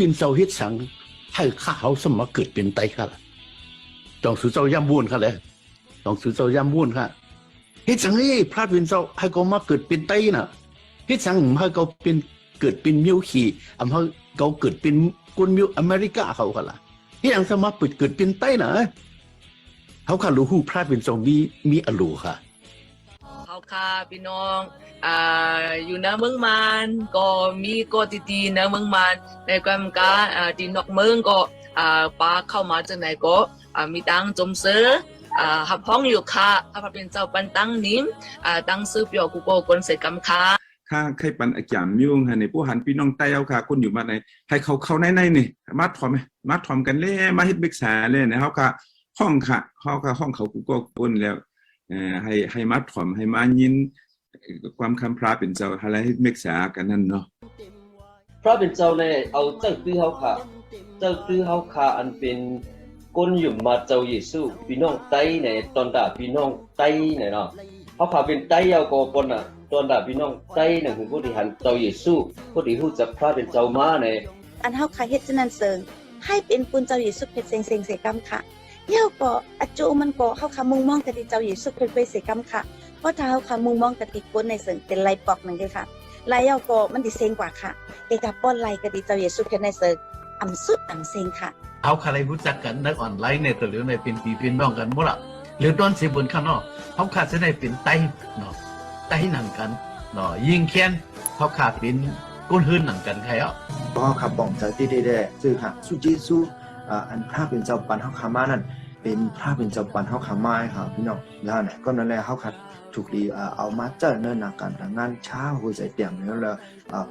เป็นเจ้าเฮ็ดสังให้ข้าเขาสมมาเกิดเป็นไตค่ะต้องสือเจ้าย่ำวุ่นค่ะเลยต้องสือเจ้าย่ำวุ่นค่ะเฮ็ดสังพระเป็นเจ้าให้เขามาเกิดเป็นไตน่ะเฮ็ดสังให้เขาเป็นเกิดเป็นมิวขี่อำให้เขาเกิดเป็นคนมิวอเมริกาเขาค่ะล่ะเฮ็ดสังสามารถเกิดเป็นไตน่ะเขาค่ะรู้ฮู้พระเป็นเจ้ามีอโลค่ะเขาค่ะพี่น้องอยู่ในเมืองมันก็มีก็ดีๆในเมืองมันในความการที่นอกเมืองก็ปาเข้ามาจากไหนก็มีตังจมซื้อหับห้องอยู่ค่ะข้าพเป็นเจ้าปันตั้งนิ้มตั้งซื้อเปียวกูโกคนเสร็จกำค่ะข้าใครปันอาจารย์มิวงในผู้หันพี่น้องไต้เอาค่ะคนอยู่มาในให้เขาในนี่มาถอมมาถอมกันเลยมาเฮ็ดเบกษาเลยนะเขาค่ะห้องค่ะเขาค่ะห้องเขากูก็คนแล้วให้มาถอมให้มายินความคำพระเป็นเจ้าอะไรให้เมกษากันนั่นเนาะพระเป็นเจ้าในเอาเจ้าตื้อเฮาค่ะเจ้าตื้อเฮาค่ะอันเป็นก้นอยู่มาเจ้าเยซูพี่น้องไต้ในตอนดาพี่น้องไต้ในเนาะเฮาค่ะเป็นไต้เอาก็ปนน่ะตอนดาพี่น้องไต้น่ะคือผู้ที่หันเจ้าเยซูผู้ที่ฮู้จักพระเป็นเจ้ามาในอันเฮาค่ะเฮ็ดจังนั้นเสิงให้เป็นปุณเจ้าเยซูเฮ็ดเซ็งๆเสกรรมค่ะเฮาก็อจูมันก็เฮาค่ะมุ่งมองแต่ที่เจ้าเยซูเฮ็ดไปเสกรรมค่ะเพราะถ้าเฮาค่ะมุ่งมองแต่ที่คนในเสิงเป็นไลปอกนั่นเด้ค่ะไลเฮาก็มันสิเซ็งกว่าค่ะแต่ถ้าป้อนไลก็ที่เจ้าเยซูเฮ็ดในเสิงอำสุดอำเซ็งค่ะเอาใครรู้จักกันในออนไลน์ในตัวหรือในเป็นปีเป็นน้องกันหมดละหรือตอนสิบนข้างนอกเขาขาดจะได้เป็นไตเนาะไตหนังกันเนาะยิงแค้นเขาขาดเป็นก้นหื้นหนังกันใครอ่ะก็ขับบ่องใจที่ได้ซึ่งค่ะสุจิสุอันพระเป็นเจ้าปันเฮาขามานั่นเป็นพระเป็นเจ้าปันเฮาขามาค่ะพี่น้องแล้วเนี่ยก็นั่นแหละเฮาขัดถูกดีเอามาเจอเนินหนักกันงานเช้าหัวใจเตียงแล้วเลย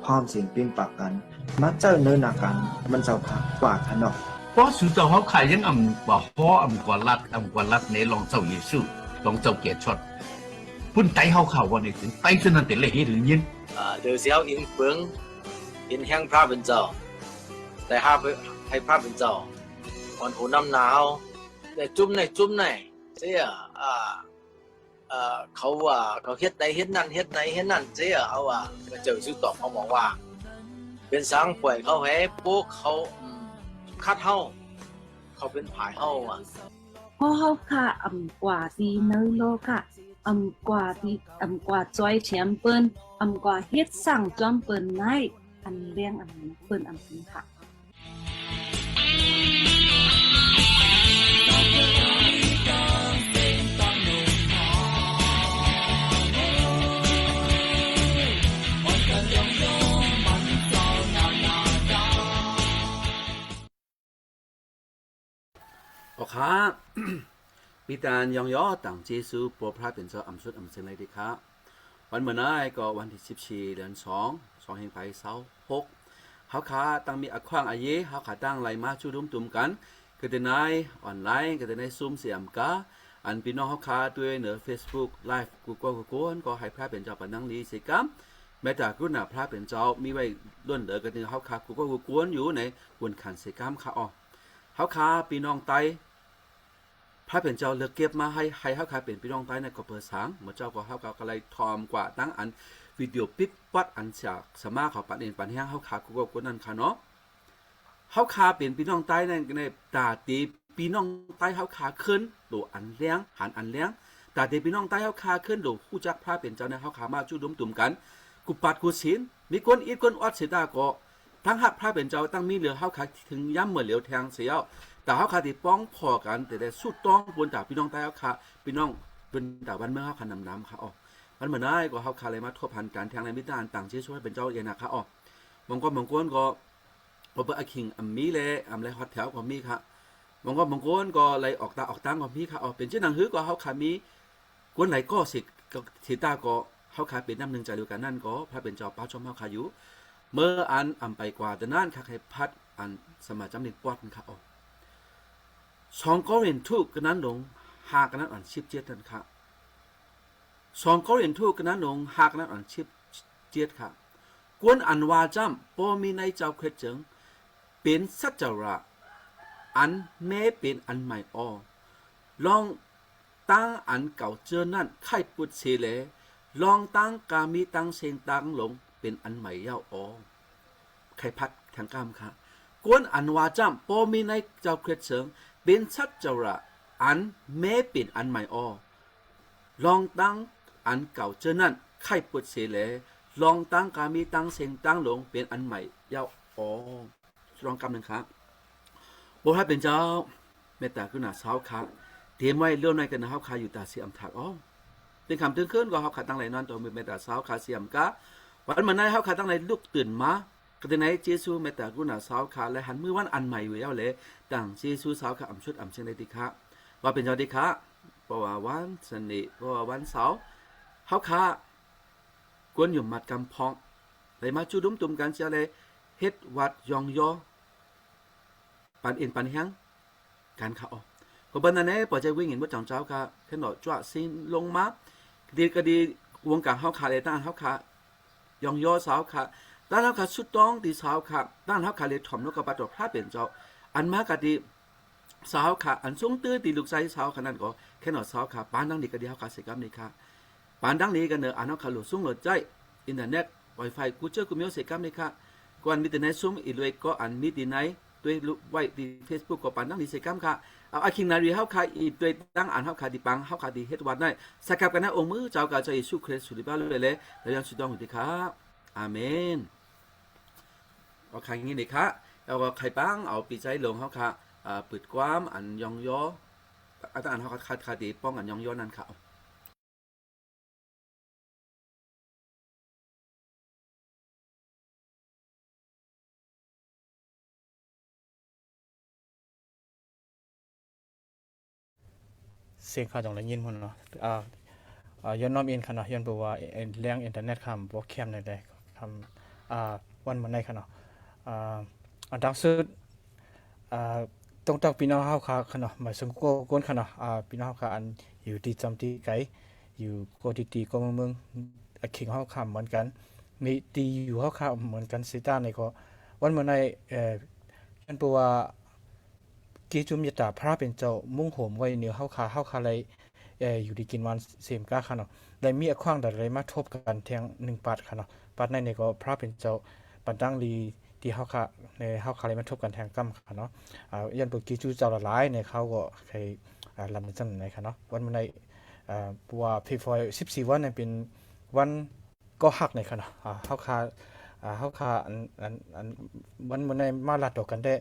พร้อมเสียงเปลี่ยนปากกันมาเจอเนินหนักกันมันเจ้าค่ะกว่าค่ะเนาะเพราะสุดท้ายเขาขายยังกว่าพ่อกว่ารัดในลองเจ้าเยซูลองเจ้าเกียรติชดพุ่นไตเขาข่าววันนี้ถึงไตจนนั่นแต่เลยถึงยินเดี๋ยวเสียวอินเฟิงอินแห้งพระเป็นเจ้าแต่ให้พระเป็นเจ้าวันหูน้ำหนาวในจุ่มเสียเขาเฮ็ดใดเฮ็ดนั่นเฮ็ดใดเฮ็ดนั่นเสียเอามาเจอชื่อตอบเขาบอกว่าเป็นสังป่วยเขาให้พวกเขาคัดเฮาเขาเป็นผายเฮาเพราะเฮาค่ะกว่าที่ในโลกค่ะกว่าที่กว่าจอยแชมเปิ้นกว่าเฮ็ดสั่งจอมเปิ้นได้อันเลี้ยงเปิ้นนี้ค่ะโอเคปีตานยองย่อต่างเจซูโปรพระเป็นเจ้าอำสุดอำเซนเลยดีครับวันเมื่อนั้นก็วันที่14 เดือน 2แห่งไผ่เสา6เฮาขาตั้งมีอักขวางอาเยเฮาขาตั้งไหลมาชุดุมตุ่มกันก็ได้ในออนไลน์ก็ได้ในซูมเสียมกาอันพี่น้องเฮาขาด้วยเหนือ Facebook Live Google ก็ให้พระเป็นเจ้าปนังลีสิกรรมแม้แต่รุ่นน่ะพระเป็นเจ้ามีไว้ล้วนเหลือก็ถึงเฮาขา Google อยู่ในวนขันสิกรรมค่ะอ๋อเฮาขาพี่น้องไตพระเป็นเจ้าเลือกเก็บมาให้เขาขายเป็นพี่น้องใต้ในก็เปิดสังเมื่อเจ้าก็เขาก็เลยทอมกว่าตั้งอันวิดีโอปิ๊บปัดอันจากสมาเขาปัดเองปัดแห้งเขาขากูก็คนนั้นค่ะเนาะเขาขาเป็นพี่น้องใต้ในตาตีพี่น้องใต้เขาขาขึ้นดูอันเลี้ยงหันอันเลี้ยงตาตีพี่น้องใต้เขาขาขึ้นดูผู้จักพระเป็นเจ้าในเขาขามาจุดุมตุ่มกันกุปัดกุศินมีคนอีกคนอดเสียตาก็ทั้งหักพระเป็นเจ้าตั้งมีเหลือเขาขาถึงย้ำเหมือนเหลียวแทงเสียวแต่เขาขาที่ป้องพอกันแต่ได้สุดต้องบนดาพี่น้องใต้เขาขาพี่น้องเป็นดาวันเมื่อเขาขานำค่ะอ๋อมันเหมือนได้ก็เขาขาเลยมาทบพันการแทงในมิตรต่างเชื่อช่วยเป็นเจ้าเย็นนะคะอ๋อบางคนก็พอเปิดอาคิงมีเลยเลยฮอตแถวก็มีค่ะบางคนก็เลยออกตาออกตังก็มีค่ะอ๋อเป็นเช่นหนังหื้อก็เขาขามีคนไหนก็สิตาก็เขาขาเป็นน้ำหนึ่งใจเดียวกันนั่นก็พระเป็นเจ้าป้าชมเขาขาอยู่เมื่ออันไปกว่าแต่นั่นค่ะใครพัดอันสมัยจำเนิดปอดค่ะอ๋อ2 โครินธ์กันนั้นลงหากันนั้นอ่าน17นั่นค่ะ2 โครินธ์กันนั้นลงหากันนั้นอ่าน17ค่ะกวนอันวาจำบ่มีในเจ้าคริสต์จึงเป็นสัจจระอันแม้เป็นอันใหม่อ้อลองตั้งอันเก่าเจอนั่นไข่ปุดเสเลลองตั้งกามีตั้งเสียงตั้งลงเป็นอันใหม่เย้าอ้อไข่พัดทางกามค่ะ กวนอันว่าจำปอมีในเจ้าเครียดเชิงเป็นชัดเจาระอันแม้เป็นอันใหม่อลองตั้งอันเก่าเจอนั่นไข่ปวดเสียเลยลองตั้งกามีตั้งเสียงตั้งลงเป็นอันใหม่ยาวลองกำหนึ่งครับบทให้เป็นเจ้าเมตตากรุณาสาวครับเตรียมไว้เรื่องในกันนะครับขาอยู่ตาเสียมถักเป็นคำตื่นขึ้นก็เขาขาตั้งไหลนอนตัวเมตตาสาวขาเสียมกะวันมันในเขาขาตั้งไหลลุกตื่นมาก็ในเจซูเมตตากรุณาสาวขาและหันมือวันอันใหม่อยู่แล้วเลยต่างเจซูสาวขาอ่ำชุดอ่ำเชิงในติคะว่าเป็นเจ้าติคะเพราะว่าวันสนิเพราะว่าวันเสาร์เขาขากวนอยู่มัดกำพองเลยมาจูดุ้มตุ่มกันเสียเลยเฮ็ดวัดยองยอปันเอ็นปันแห้งการขาก็บันนั้นเนี่ยปล่อยใจวิ่งเห็นว่าจังเจ้าค่ะแค่หน่อยจ้าซินลงมาดีก็ดีวงการเขาขาเลยต้านเขาขายองยอสาวขาต้านเขาขาสุดต้องตีสาวขาต้านเขาขาเลยถ่อมนกกระปาตัวพระเป็นเจ้าอันมากก็ดีสาวขาอันสูงตื้อตีลูกใจสาวขนาดก็แค่หน่อยสาวขาปานดังนี้ก็ดีเขาขาเสกรรมนี่ค่ะปานดังนี้กันเนอะอันเขาขาหลุดสูงหลุดใจอินเทอร์เน็ตไวไฟกูเจอกูมีเสกรรมนี่ค่ะก่อนมีแต่ในซุ่มอีเลยก็อันมีตีไหนด้วยไว้ที่เฟซบุ๊กก็ปานดังนี้เสกรรมค่ะเอาอาคิงนารีเขาขาอีด้วยตั้งอ่านเขาขาดีปังเขาขาดีเฮ็ดวัดได้สักกับกันนะองค์มือเจ้ากาใจสุคริสต์สุริบาลเลยแล้วยังสุดยอดดีครับอาเมนเอาใครงี้นี่ค่ะเอาใครปังเอาปีใจลงเขาขาปิดความอันยองย่ออาจารย์เขาขาดีป้องอันยองย่อนั่นค่ะเสียงข่าวจงได้ยินพุ่นเนาะย้อนน้อมอินค่ะเนาะย้อนบอกว่าเรื่องอินเทอร์เน็ตคำโปรแกรมในใดคำวันมันในค่ะเนาะดังสุดต้องพี่น้องเฮาค่ะเนาะหมายถึงก้นค่ะเนาะพี่น้องค่ะอันอยู่ที่จำที่ไกลอยู่โกติก็เมืองขิงเฮาค่ะเหมือนกันมีตีอยู่เฮาค่ะเหมือนกันสิตาในก็วันมันในย้อนบอกว่ากิจุมยตาพระเป็นเจ้ามุ่งโหมไว้เหนือเฮาคาเลยอยู่ดีกินวันเสียมก้าค่ะเนาะได้มีขว้างใดมาทบกันเทียง1 ปัดค่ะเนาะปัดในก็พระเป็นเจ้าปัดดังลีที่เฮาคาในเฮาคาเลยมาทบกันแทงกำค่ะเนาะยันปุกิจูเจ้าละหลายในเขาก็เคยลำจังไหนค่ะเนาะวันมันในปัวเพฟอย14 วันเนี่ยเป็นวันก็หักในค่ะเนาะเฮาคาอันวันมันในมาลัดดอกกันได้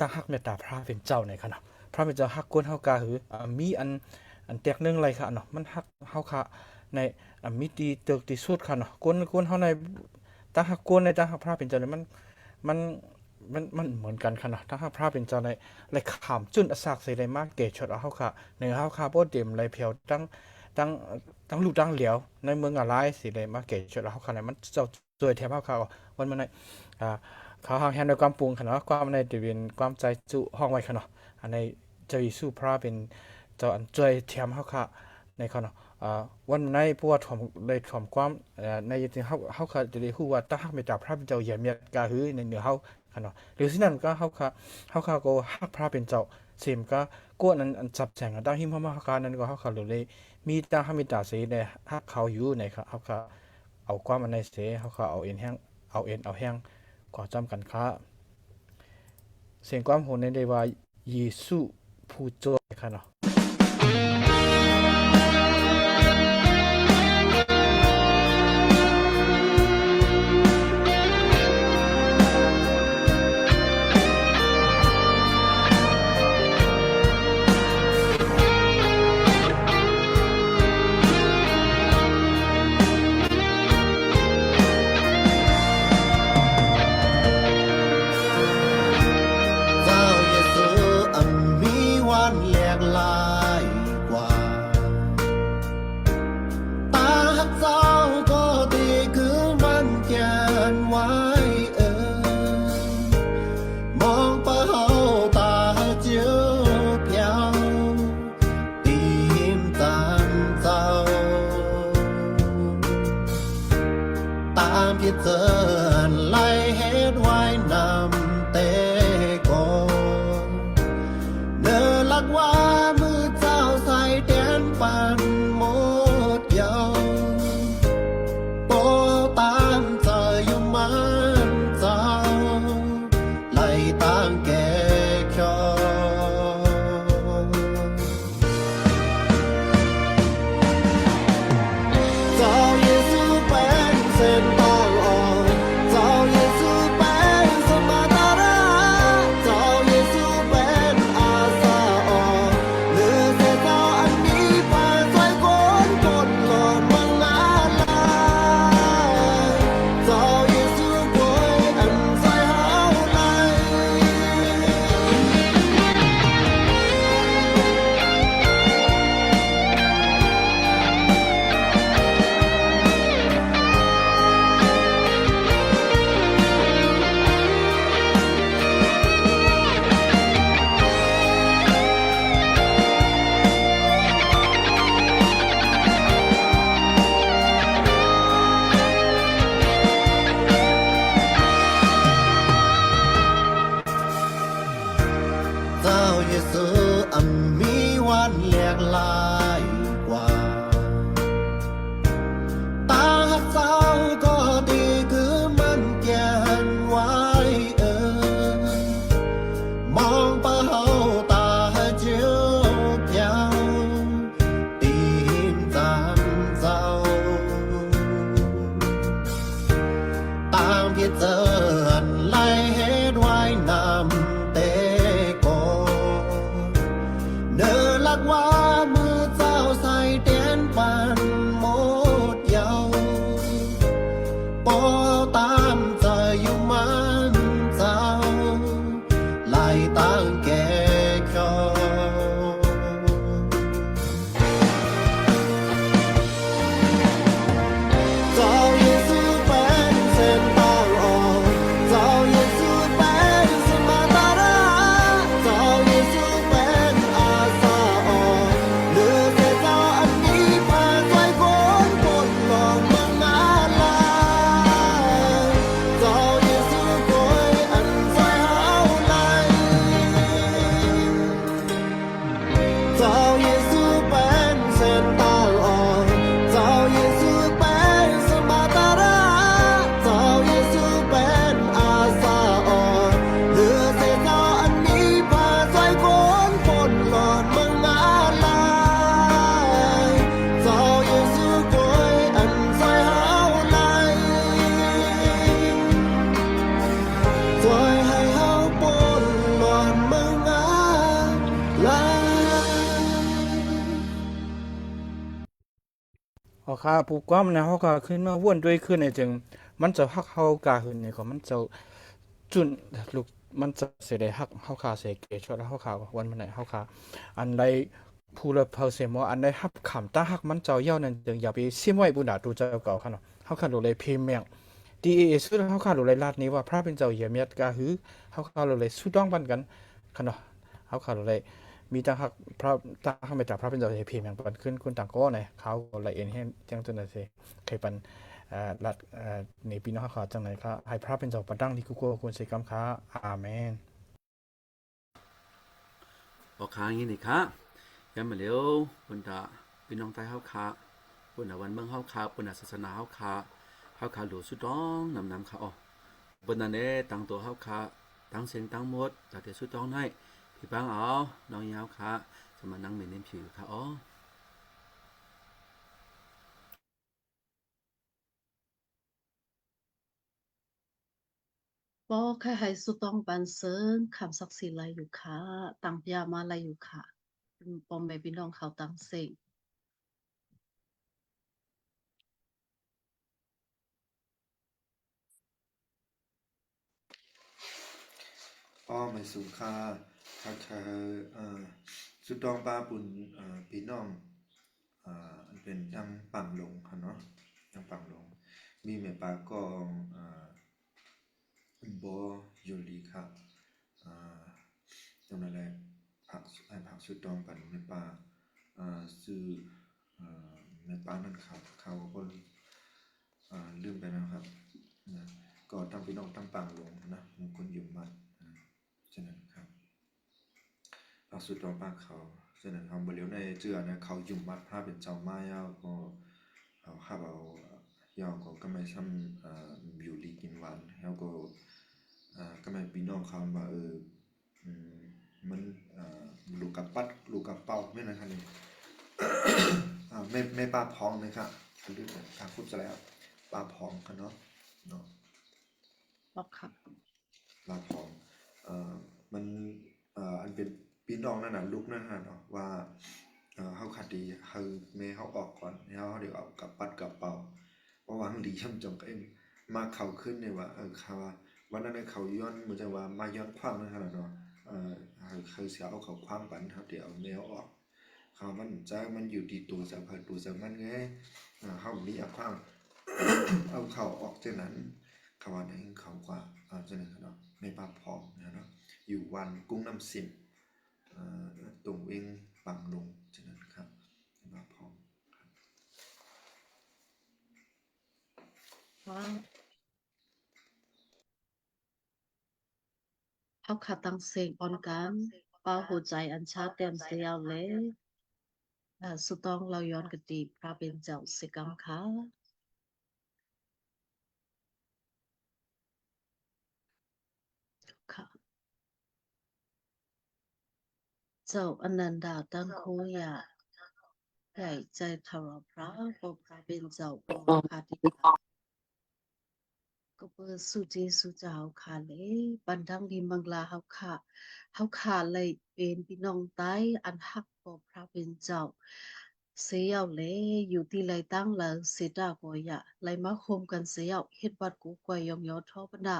ตั้งฮักเมตตาพระเป็นเจ้าในค่ะเนาะพระเป็นเจ้าฮักกวนเฮากาหือมีอันแตกนึงอะไรค่ะเนาะมันฮักเฮาค่ะในมีตีเติกตีสุดค่ะเนาะกวนเฮาในตั้งฮักกวนในตั้งฮักพระเป็นเจ้าเนี่ยมันเหมือนกันค่ะเนาะตั้งฮักพระเป็นเจ้าในไรขามจุนอสักใส่ไรมากเกชดเฮาค่ะในเฮาค่ะบ่เต็มไรเพียวตั้งลูกตั้งเหลียวในเมืองอะไรสิไรมากเกชดเฮาค่ะในมันเจ้าสวยแถมเฮาค่ะวันมันในเขาหางแฮนด้วยความปรุงค่ะเนาะความในเดวินความใจจุห้องไว้ค่ะเนาะอันในเจ้ายิสุพระเป็นเจ้าอันช่วยเทียมเฮาค่ะในค่ะเนาะวันในพวกถ่อมได้ถ่อมความในจริงเฮาค่ะจะได้ฮู้ว่าตั้งฮักเมตตาพระเป็นเจ้าเยี่ยมเมียกาหือในเหนือเฮาค่ะเนาะหรือสิ่งนั้นก็เฮาค่ะก็ฮักพระเป็นเจ้าเสมก็กวนอันจับแจงตั้งหิมเฮามาค่ะนั้นก็เฮาค่ะเลยมีตั้งฮักเมตตาเสในฮักเขาอยู่ในค่ะเฮาค่ะเอาความอันในเสเฮาค่ะเอาเอ็นแห้งเอาแห้งก็จำกันค่ะเสียงความโหในได้ว่าเยซูผู้ช่วยค่ะเนาะ ล ค่ะปูความนะเขาก็ขึ้นมาวนด้วยขึ้นในจึงมันจะฮักเฮากาขึ้นนี่ก็มันจะจุนลูกมันจะเสียได้ฮักเฮาคาเสียเกชแล้วเฮาคาวันมันไหนเฮาคาอันใดผู้ละเพอเสมออันใดฮับขำตาฮักมันเจ้าเย้านั่นจึงอย่าไปซิมไว้บุญดาตูเจ้าเก่าค่ะเนาะเฮาคาโดเลยพรีเมียมดีเอสุดเฮาคาโดเลยลาดนี้ว่าพระเป็นเจ้าเยี่ยมยัดกาหือเฮาคาโดเลยสุดต้องปันกันค่ะเนาะเฮาคาโดเลยมีตั้งฮักพระตั้งฮักไม่จากพระเป็นเจ้าพรีเมียมปันขึ้นคุณต่างก็เนี่ยเขาละเอ็นให้จังตัวนั้นสิเคยปันรัฐในปีน้องเขาจังไหนครับให้พระเป็นเจ้าประดังที่กูกลัวควรใช้คำค้าอาเมนบอกค้างอย่างนี้ค่ะยังมาเร็วปุ่นตาพี่น้องไทยเฮาค่ะปุ่นตาวันเมืองเฮาค่ะปุ่นตาศาสนาเฮาค่ะหลวงสุดต้องนำค่ะอ๋อปุ่นตาเนี่ยตั้งตัวเฮาค่ะตั้งเสียงตั้งหมดจากเดี๋ยวสุดต้องให้พี่ปังเอาน้องยาวค่ะจะมานั่งในผิวค่ะอ๋อก็แค่ให้สุต้องปันเซิงคำศักดิ์สิทธิ์อะไรอยู่ค่ะตังพยามาอะไรอยู่ค่ะปอมแม่พี่น้องเขาตังเสง อ้อไม่สูงค่าค่าสุดดองปลาปุ่นพี่น้องอันเป็นดังปังลงค่ะเนาะดังปังลงมีแม่ปลากองบอยู่ดีครับตรงนั้นแหละผักสุดดองปันแม่ปลาซื้อแม่ปลานั่นครับเขาคนลืมไปนะครับนะก็ตั้งพี่น้องตั้งปังลงนะมงคลอยู่มัดฉะนั้นครับเราสุดรองปากเขาฉะนั้นเขาบริเวณในเจือนะเขายุ่มมัดผ้าเป็นเจ้าไม้ยาวก็เอาข้าเอายาวก็ไม่ซ้ำอยู่ดีกินหวานแล้วก็ไม่พี่น้องเขาว่ามันลูกกับปัดลูกกับเป่าไม่นะครับนี่ไม่ปลาพองนะครับคือทางพูดจะแล้วปลาพองกันเนาะบอกค่ะปลาพองมันอันเป็นพี่น้องนั่นน่ะลูกนั่นน่ะเนาะว่าเขาขัดดีเขาแม่เขาออกก่อนแล้วเดี๋ยวเอากับปัดกับเป่าเพราะว่าหลีช่ำจงเอ็มมาเขาขึ้นเนี่ยว่าเขาวันนั้นเขาย้อนเหมือนจะว่ามาย้อนความนั่นน่ะเนาะเขาเสียเอาเขาความปันครับเดี๋ยวเอาแมวออกเขามันอยู่ดีตัวสัมผัสตัวสัมมันไงเขามีเอาความ เอาเขาออกจากนั้นเขาว่าในเขากว่าจากนั้นเนาะไม่ปลาพองนะเนาะอยู่วันกุ้งน้ำสิมตรงเองปังลงจากนั้นครับปลาพองเขาขาตังเสงออนกันเป้าหัวใจอันชาเต็มเสียวเลยสุต้องเราย้อนกติพระเป็นเจ้าสิกรรมค่ะค่ะเจ้าอนันดาตั้งโคยาใหญ่ใจทรพระปพระเป็นเจ้าปพาติกาก็เปิดสุเจสุเจ้าค่ะเลยปันทังดีมังลาเฮาค่ะเลยเป็นพี่น้องใต้อันฮักปอพระเป็นเจ้าเสียวเลยอยู่ที่ไรตั้งแล้วเสดาก็อย่าไรมาคมกันเสียวเฮ็ดบัดกูกวยยองยอทอปนะ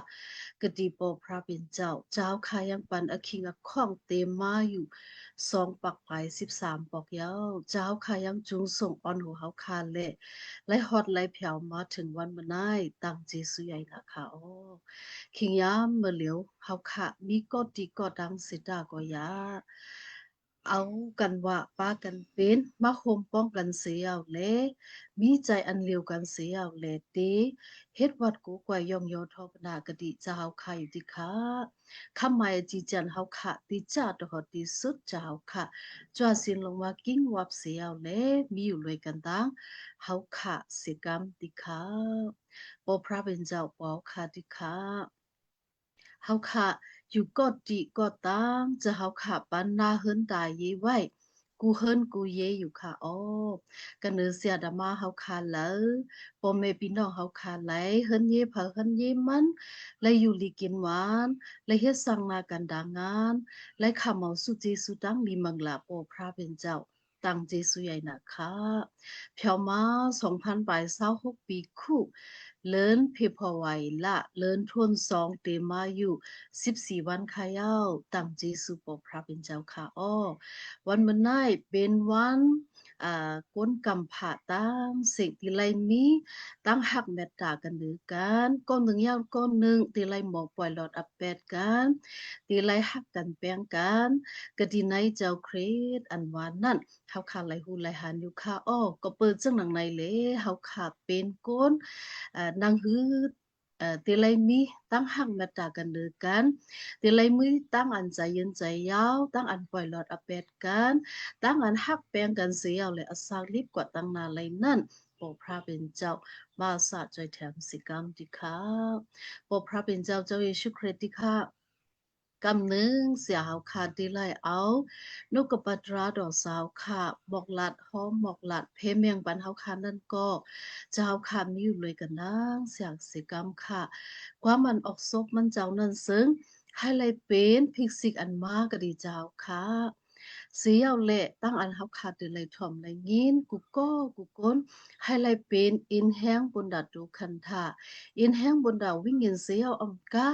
กดีปอพระเป็นเจ้าค่ะยังปันอคิงอข้องเต็มมาอยู่2 ปักไป13 ปอกยาวค่ะยังจุงส่งออนหัวเฮาค่ะเลยไล่ฮอดไล่แผ่วมาถึงวันมื้อนี้ตั้งเจสุใหญ่นะคะโอ้คิงยามเมื่อเหลียวเฮาค่ะมีก็ดีก็ดังเสดาก็อย่าเอากันว่าป้ากันเป็นมาคมป้องกันเสียเอาแลมีใจอันเลียวกันเสียเอาแลเตเฮ็ดวัดกูกวยยองยอทอปนากะดิจะเฮาค่ะอยู่ติค่ะคำหมายจีจันเฮาค่ะติจ้าตหอติสุดจะเฮาค่ะจวสินลงมากิ้งวับเสียเอาแลมีอยู่เลยกันตังเฮาค่ะสิกรรมติค่ะปอพระเป็นเจ้าปอค่ะติค่ะเฮาค่ะอยู่ก็ดีก็ตังจะเฮาค่ะปันนาเฮิรนตายเยไว้กูเฮิรนกูเยอยู่ค่ะอ้อกันเนือเสียดามาเฮาค่ะแล้วพ่อแม่พี่น้องเฮาค่ะไหลเฮิรนเยเผาเฮิรนเยมันไหลอยู่ลีกินหวานไหลเฮ็ดสังนากันดางานไหลขำเอาสุเจสุดังมีมังลาปอพระเป็นเจ้า ตังเจสุใหญ่นะคะเพียวมา2026ปีคู่เลินเพพอไวละเลินทวน2เตมาอยู่14วันขายาวตังเจสุปอพระเป็นเจ้าค่ะอ้อวันมื้อนี้เป็นวันก้นกำผาตั้งสิ่งที่ไรมีตั้งหักเมตตากันหรือกันก้อนหนึ่งยาวก้อนหนึ่งที่ไรหมอกปล่อยหลอดอัปเปดกันที่ไรหักกันแปลงกันกะดีในเจ้าเครดอันวานนั่นเฮาขาไหลหูไหลหันอยู่ค่ะอ้อก็เปิดจังหนังในเลยเฮาขาเป็นก้นนางฮือที่ไรมีตั้งหักเมตตากันหรือกันที่ไรมีตั้งอันใจเย็นใจยาวตั้งอันปล่อยหลอดอัปเปดกันตั้งอันหักแปลงกันเสียเลยอสากลิบกว่าตั้งนาไรนั่นปกพระเป็นเจ้ามาสะใจแถมสิกรรมดิค่ะปกพระเป็นเจ้าเจ้าเยซูคริสต์ดิค่ะกำหนึ่งเสียหาวขาดดีไลเอานกกระปัตราดอกสาวขาบอกหลัดหอมบอกหลัดเพเมียงบันเฮาคานั่นก็เจ้าขามีอยู่เลยกันนางเสียงสิกรรมค่ะความมันออกซบมันเจ้านั่นซึ่งให้ไลเป็นพิกซิกอันมากก็ดีเจ้าค่ะเสียวเละตั้งอันเฮาขาดดีไลถ่อมไลยินกูก็กูก้นให้ไลเป็นอินแห้งบนดัดดูคันท่าอินแห้งบนดาววิ่งเงินเสียวอมกา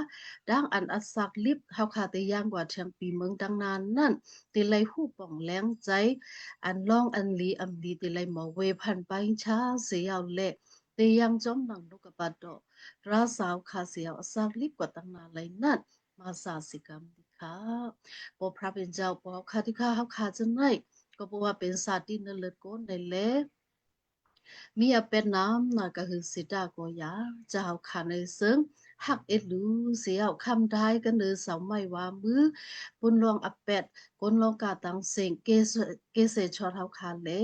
ดังอันอัสักลิบเฮาขาดแต่ย่างกว่าเทียงปีเมืองดังนานนั่นติไลหูป่องแรงใจอันลองอันลีอันดีติไลหมอเวพันไปช้าเสียวเละแต่ยังจอมหนังนกกระปัดดอกราสาวขาเสียวอัสักลิบกว่าตั้งนานเลยนั่นมาสาสิกรรมดิค่ะพอพระเป็นเจ้าพอคาที่ข้าเฮาขาดจังไงก็บอกว่าเป็นศาสตร์ที่นเลิศโกนในเละมีอเป็ดน้ำน่ะก็คือสิดาโกยาเจ้าขาในซึ่งหักเอ็ดดูเสียวคำได้กันเนือสาวไม่ว่ามือปุ่นลองอเป็ดก้นลองกาตังเสียงเกษช็อตเฮาขาเละ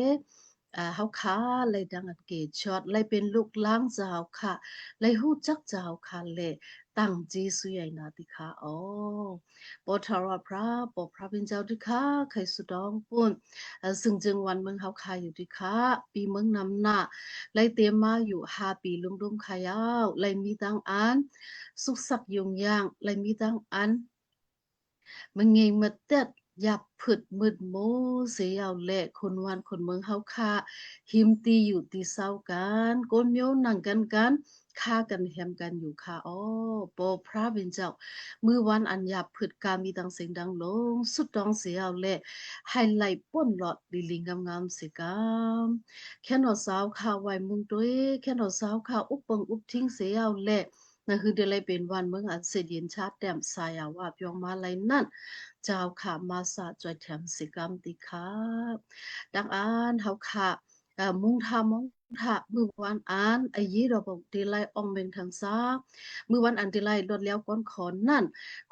เฮาขาเลยดังอันเกช็อตเลยเป็นลูกล้างเจ้าค่ะเลยฮู้จักเจ้าค่ะเละตั้งจีสุใหญ่นาติค่ะอ๋อปอทารพระปอพระเป็นเจ้าดิค่ะใครสุดองปุ่นซึ่งจึงวันเมืองเฮาคาอยู่ดิค่ะปีเมืองนำหน้าไล่เตรียมมาอยู่5 ปีลุมๆขายาวไล่มีตั้งอันสุขสักยงย่างไล่มีตั้งอันมันเงยมาเต็ดหยับผึดมืดโมเสียวแหละคนวันคนเมืองเฮาคาหิมตีอยู่ตีเศร้ากันก้นโยนนั่งกันฆ่ากันแฮมกันอยู่ค่ะอ๋อปอพระเป็นเจ้ามือวันอันหยับผึดการมีดังเสียงดังลงสุดดองเสียวแหละให้ไล่ป้นหลอดลิลิงงามๆสิกามแค่นอสาวข่าวไว้มุงตัวแค่นอสาวข่าวอุปเปิงอุปทิ้งเสียวแหละนั่นคือเดลัยเป็นวันเมืองอันเสดียนชาติแต้มสายาวาบยองมาไลนั่นเจ้าขามาสาจอยแถมสิกรรมติครับดังอ่านเฮาขามุงทามงทามือวันอ่านไอยีเราบอกเดลัยอองเบงทางซ้ามือวันอันเดลัยลดแล้วก้อนขอนนั่น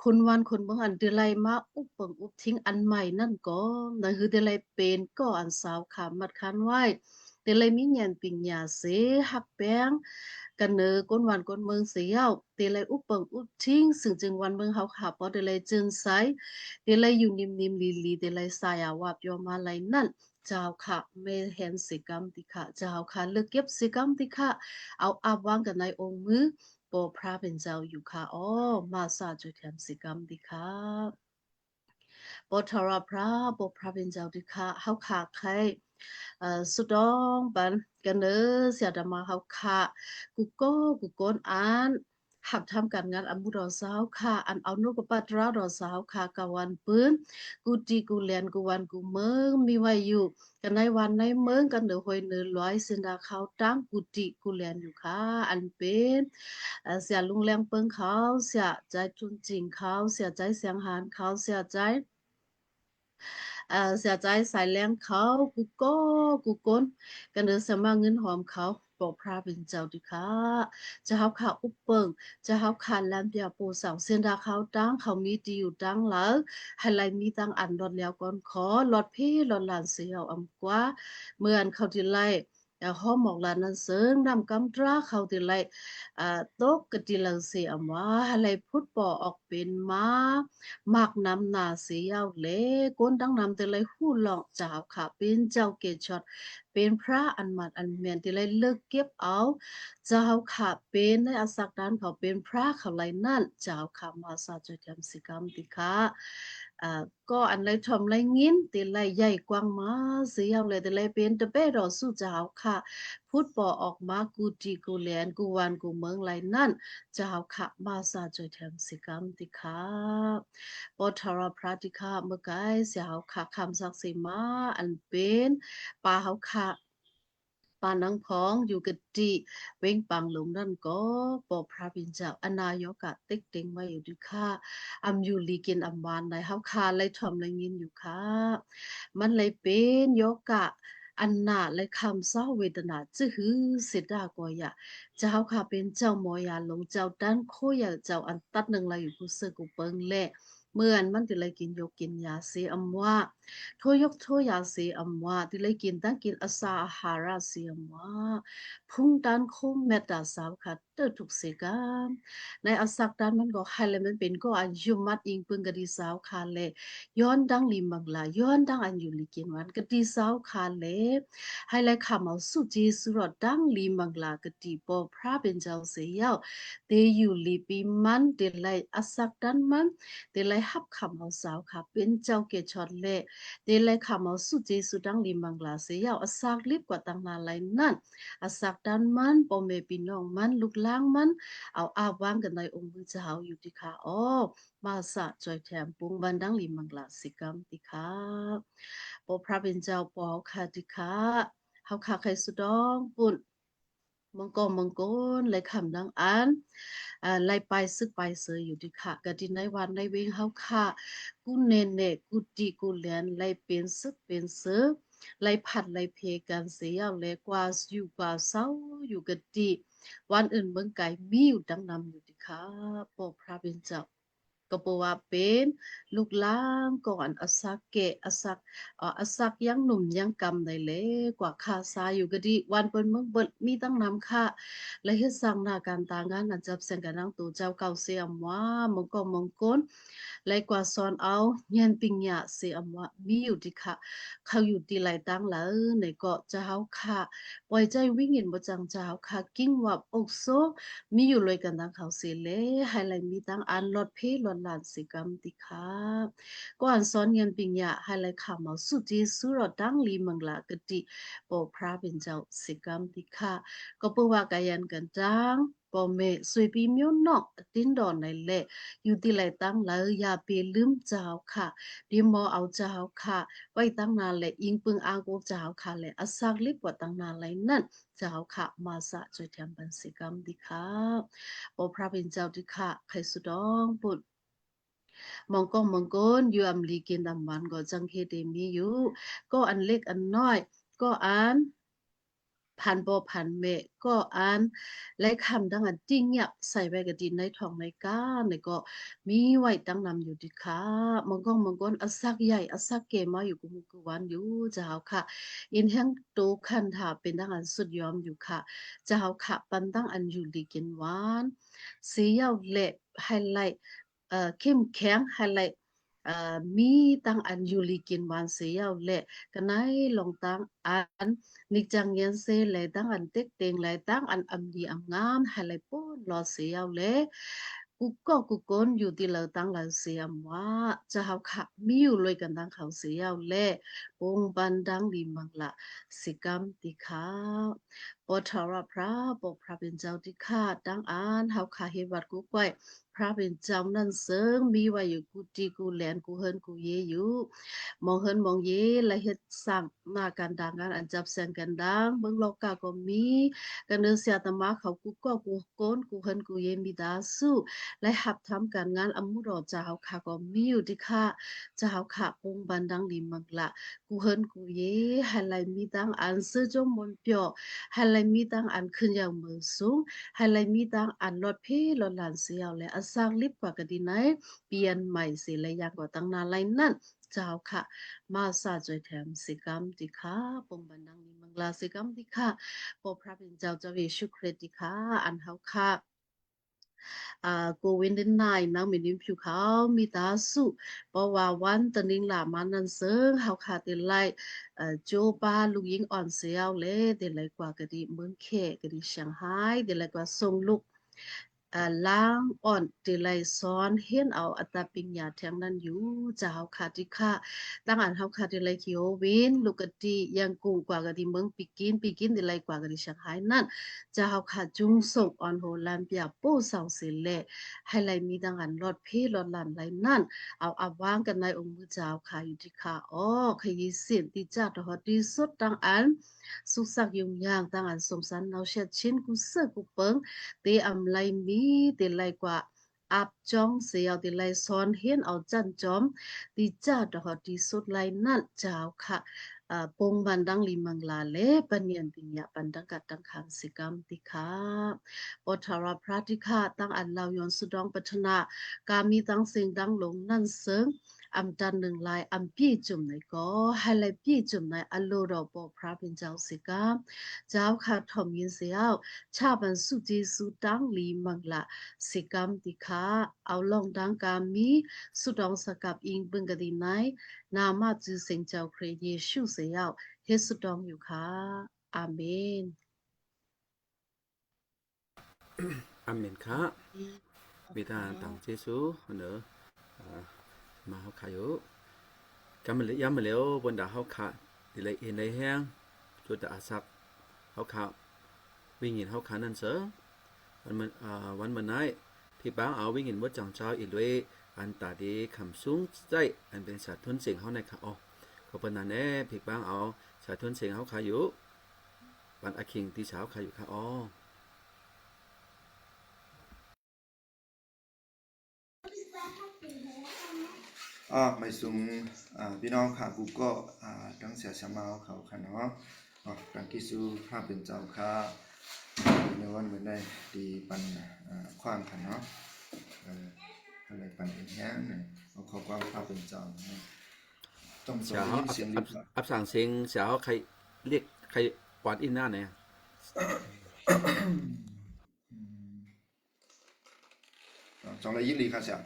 คนวันคนเมืองอันเดลัยมาอุปเปิงอุปทิ้งอันใหม่นั่นก็นั่นคือเดลัยเป็นก็อันสาวขามัดคันไว้เดลัยมีเงียนปิงยาเสหักแป้งกันเนอก้นวันก้นเมืองเสียวเดลัยอุปเปิงอุปทิ้งซึ่งจึงวันเมืองเฮาขาพอเดลัยจึงไซเดลัยอยู่นิ่มๆลีเดลัยสายาวาบยอมาไลนั่นเจ้าค่ะไม่เห็นสิกรรมติค่ะเจ้าค่ะเลือกเก็บสิกรรมติค่ะเอาอาบวางกันในองค์มือปอพระเป็นเจ้าอยู่ค่ะอ๋อมาสาจุดแถมสิกรรมติค่ะปอทราพระปอพระเป็นเจ้าติค่ะเฮาขาใครสุดองบันกันเนอเสียดมาเฮาขากูก็กูโกนอ่านหักทำการงานอมุดอสาวค่ะอันเอานกปัตราดอสาวค่ะกะวันปืนกูตีกูเลียนกูวันกูเมืองมีไว้อยู่กันในวันในเมืองกันเดือหอยเนื้อร้อยสินดาเขาตั้งกูตีกูเลียนอยู่ค่ะอันเป็นเสียลุงแรงเปิงเขาเสียใจจุนจริงเขาเสียใจเสียงหานเขาเสียใจเสียใจสายแรงเขากูก็กูก้นกันเดือสมาเงินหอมเขาบอกพระเป็นเจ้าดิค่ะจะเฮาขาอุปเปิงจะเฮาขาแลมเปียปูสาวเส้นดาเขาตั้งเขามีดีอยู่ตั้งแล้วให้ไลมีตั้งอันรถแล้วก่อนขอรถพี่รถหลานเสียวอำกว่าเมื่ออันเขาที่ไล่ห้อมอกหลานนั้นเสริงนำกำตราเขาที่ไล่ตกกะติลังเสียมาให้ไลพุทธปอออกเป็นมามักนำหนาเสียวเล่ก้นตั้งนำแต่ไลหู้หลอกเจ้าค่ะเป็นเจ้าเกศช็อตเป็นพระอันมัดอันเมียนที่ไลเลิกเก็บเอาเจ้าค่ะเป็นในอสักด้านเขาเป็นพระเขาไลนั่นเจ้าค่ะมาสาจดยำสิกรรมติค่ะ ก็อันไรทอมไรงินตีไรใหญ่กว้างมาเสียงเลยแต่ไรเป็นตะเป้รอสู้เจ้าค่ะพูดปอออกมากูจีกูแลนกูวันกูเมืองไรนั่นเจ้าค่ะมาซาจอยแถมสิกรรมติค่ะปอทาราพระติค่ะเมื่อไกเสียค่ะคำศักดิ์สิมาอันเป็นปาเขาค่ะปานังพ้องอยู่กะติเว้งปังหลงนั่นก็ปอพระบินเจ้าอนายกะติ๊กเต็งมาอยู่ดีค่ะอำอยู่ลีกินอำวานในเฮาคาเลยทอมเลยยินอยู่ค่ะมันเลยเป็นโยกะอันนาเลยคำเศร้าเวทนาจื้อหือเสดากอยะเจ้าค่ะเป็นเจ้าหมอยาหลงเจ้าด้านโคยาเจ้าอันตัดหนึ่งลายอยู่กูเสือกูเปิงแหละเมื่อนมันติเลยกินยกกินยาเสอำว่าโทยกโทยาเสอำว่าติเลยกินตั้งกินอาสาอาหาราเสียมว่าพุ่งด้านโคมเมตตาสาวค่ะเตอทุกเสกามในอาศักด้านมันก็ให้เลยมันเป็นก็อายุมัดอิงปึงกะดีสาวค่ะเลยย้อนดังลิมังลาย้อนดังอันอยู่ลิกินวันกะดีสาวค่ะเลยให้เลยคำเอาสุจีสุรดังลิมังลากะดีปอพระเป็นเจ้าเสียวเตอยู่ลิปีมันเดลัยอาศักด้านมันเดลัยฮับคำเอาสาวค่ะเป็นเจ้าเกชอดเล่เดลัยคำเอาสุจีสุดังลิมังลาเสียวอาศักลิบกว่าตั้งนานไรนั่นอาศักด้านมันปอเมปีน้องมันลูกล้างมันเอาอาวางกันในองค์พระเจ้าอยู่ที่ค่ะอ๋อมาสะจอยแถมปุงบันดังลิมังลาสิกรรมติค่ะปอพระเป็นเจ้าปอค่ะติค่ะเฮาค่ะใครสุดองปุ่นมังกรเลยคำดังอันไล่ไปซึกไปเสยอยู่ดีค่ะกะดินในวันในเวงเฮาค่ะกูเนเนกูดีกูเลียนไล่เป็นซึกเป็นเสือไล่ผัดไล่เพกันเสียเอาเลยกว่าอยู่กว่าเศร้าอยู่กะดีวันอื่นเบิ่งไก่มีอยู่ดังนำอยู่ดีค่ะปอพระเป็นเจ้าก็บอกว่าเป็นลูกหลานก่อนอสักเกะอสักยังหนุ่มยังกำได้เลยกว่าคาซาอยู่ก็ดีวันเปิ้นเมืองเบิดมีตั้งนำค่ะและเฮ็ดสร้างหน้าการตางานกันจับเสียงกันนั่งตู่เจ้าเก่าเสียมว่ามงก็มงกลและกว่าสอนเอาเฮียนปิงยะเสียมว่ามีอยู่ดีค่ะเขาอยู่ดีหลายตั้งแล้วในเกาะเจ้าค่ะปล่อยใจวิ่งเห็นบ่จังเจ้าค่ะกิ้งวับอกโซมีอยู่เลยกันตั้งเขาเสียเลยให้ไหลมีตั้งอันลดเพลดหลานสิกรรมติค่ะก่อนสอนเงินปิงยะให้ไหลข่าวมาสุจีสุรดังลีมังลากติปอพระเป็นเจ้าสิกรรมติค่ะก็เพื่อว่ากายันกันจังปอเมสวยปีมิวนอกตินดอนในเละอยู่ที่ไหลตั้งแล้วอย่าไปลืมเจ้าค่ะดีมอเอาเจ้าค่ะไว้ตั้งนานเลยอิงปึงอาโกเจ้าค่ะเลยอสักลิบกว่าตั้งนานเลยนั่นเจ้าค่ะมาสะจอยแถมบันสิกรรมดิค่ะปอพระเป็นเจ้าดิค่ะใครสุดองปุดมองกนอยู่อำลีกินดำวันก็จังเคเดมีอยู่ก็อันเล็กอันน้อยก็อ่านพันโบพันเมก็อ่านและคำดังอันจริงเนี่ยใส่ไว้กับดินในท้องในก้านในก็มีไว้ตั้งนำอยู่ดีค่ะมองกนอสักใหญ่อสักเกมาอยู่กุมกุวันอยู่เจ้าค่ะอินแห้งโตคันถาเป็นดังอันสุดยอมอยู่ค่ะเจ้าค่ะปันตั้งอันอยู่ดีกินหวานเสียวเละไฮไลท์เข้มแข็งไฮไลท์มีตั้งอันอยู่ลีกินหวานเสียวเละกันไหนลองตั้งอัน นิจังเย็นเซเลยตั้งอันเต็กเต็งเลยตั้งอันอำดีอำงามให้เลยป้นรอเสียวเลยกูก้นอยู่ที่เราตั้งเราเสียมว่าจะเขาขับมีอยู่เลยกันตั้งเขาเสียวเลยปงบันดังดีมังละสิกรรมติขาปอทาราพระปกพระเป็นเจ้าที่ข้าตั้งอ่านเขาขาเฮวัดกูไว้พระเป็นเจ้านั่นเสิงมีไว้อยู่กูตีกูแหลนกูเฮินกูเยอยู่มองเฮินมองเยและเฮ็ดสร้างหน้าการดังงานอันจับแสงกันดังเบิ่งโลกาก็มีกันเนื้อเสียตมาเขากูก็กูโกนกูเฮินกูเยมีดาสู้และหับทำการงานอมุรอเจ้าค่ะก็มีอยู่ที่ค่ะเจ้าค่ะปงบันดังดีมังละกูเฮินกูเยให้ไหลมีดังอันซื้อจงมนเปียวให้ไหลมีดังอันขึ้นอย่างมือสูงให้ไหลมีดังอันลดเพลดหลานเสียวและอสร้างลิบกว่ากะดีไหนเปลี่ยนใหม่สิและยากกว่าตั้งนานไรนั่นเจ้าค่ะมาสาจอยแถมสิกรรมติค่ะปงบันดังดีมังลาสิกรรมติค่ะพอพระเป็นเจ้าเยซูคริสต์ติค่ะอันเฮาค่ะโกเวนเดนไนนางมีนิมผิวขาวมีตาสุเพราะว่าวันตะนิงหลามันนั้นเซิงเฮาขาดเตไลโจปาลูกยิงอ่อนเสียวเลยเตไลกว่ากะดีเมืองแขกะดีเชียงไฮ้เตไลกว่าทรงลูก ล้างอ่อนติไลซ้อนเห็นเอาอัตตาปิญญาแทงนั้นอยู่จะเฮาคาติค่ะตั้งอันเฮาคาติไลคิโอเวนลูกกะติยังกุงกว่ากะติเมืองปิกินติไลกว่ากะติชังไห้นั่นจะเฮาคาจุงส่งออนโฮลัมเปียโป้เซาเสเลให้ไลมีดังอันรอดเพรอดลานไลนั่นเอาอับวางกันในองค์มือเจ้าค่ะอยู่ที่ค่ะอ๋อขยี้เสียนติจ้าตอดที่สุดตั้งอันสุขสักยุ่งยากตั้งอันสมสันเอาเช็ดชินกุเสกุเปิง ตีอำไลมีตีไลกว่าอับจ้องเสียวตีไลซ้อนเฮียนเอาจันจอมตีจ้าดอกตีสุดไลนั่นเจ้าค่ะปงบันดังลิมังลาเลปัญญาปิญญาปันดังกัดดังคำสิกรรมติค่ะปทาราพระติค่ะตั้งอันเรายอนสุดองปัฒนากามีตั้งสิ่งดังหลงนั่นเสิงอำดันหนึ่งลายอำพี่จุ่มในก็ให้ไลพี่จุ่มในอโลดอกปอพระเป็นเจ้าสิกรรมเจ้าค่ะทอมยินเสียวชาบันสุจีสุดังลีมังละสิกรรมติค่ะเอาลองดังกามีสุดองสกับอิงบึงกะดีไนนามาจือเสียงเจ้าครีเยชูเสียวเฮสุดองอยู่ค่ะอาเมน อาเมนค่ะบิดาต่างเจซูเนอมาเฮาขายอยู่กำมันเลยย้ำมาแล้วบนดาเฮาขาดิเลยเอ็นได้แห้งจุดดาสักเฮาขาวิ่งเห็นเฮาขานั่นเสอวันมันไหนพี่บ้างเอาวิ่งเห็นว่าจังเจ้าอีเลยอันตาดีคำสูงใจอันเป็นสัตว์ทุนเสียงเฮาในขาอ๋อก็เป็นนั่นแน่พี่บ้างเอาสัตว์ทุนเสียงเฮาขายอยู่วันอาคิงที่เช้าขายอยู่ค่ะอ๋อไม่สูงพี่น้องค่ะกูก็ตั้งเสียสมาเขาค่ะเนาะตั้งกิสูพระเป็นเจ้าค่ะในวันเหมือนได้ดีปันความค่ะเนาะอะไรปันเองแห้งเนี่ยเอาขอความพระเป็นเจ้าต้องสอนยินเสียงลิบ อับสั่งเสียงเช้าใครเรียกใครกวาดอินหน้าเนี่ยจองเลยยินลีค่ะเสีย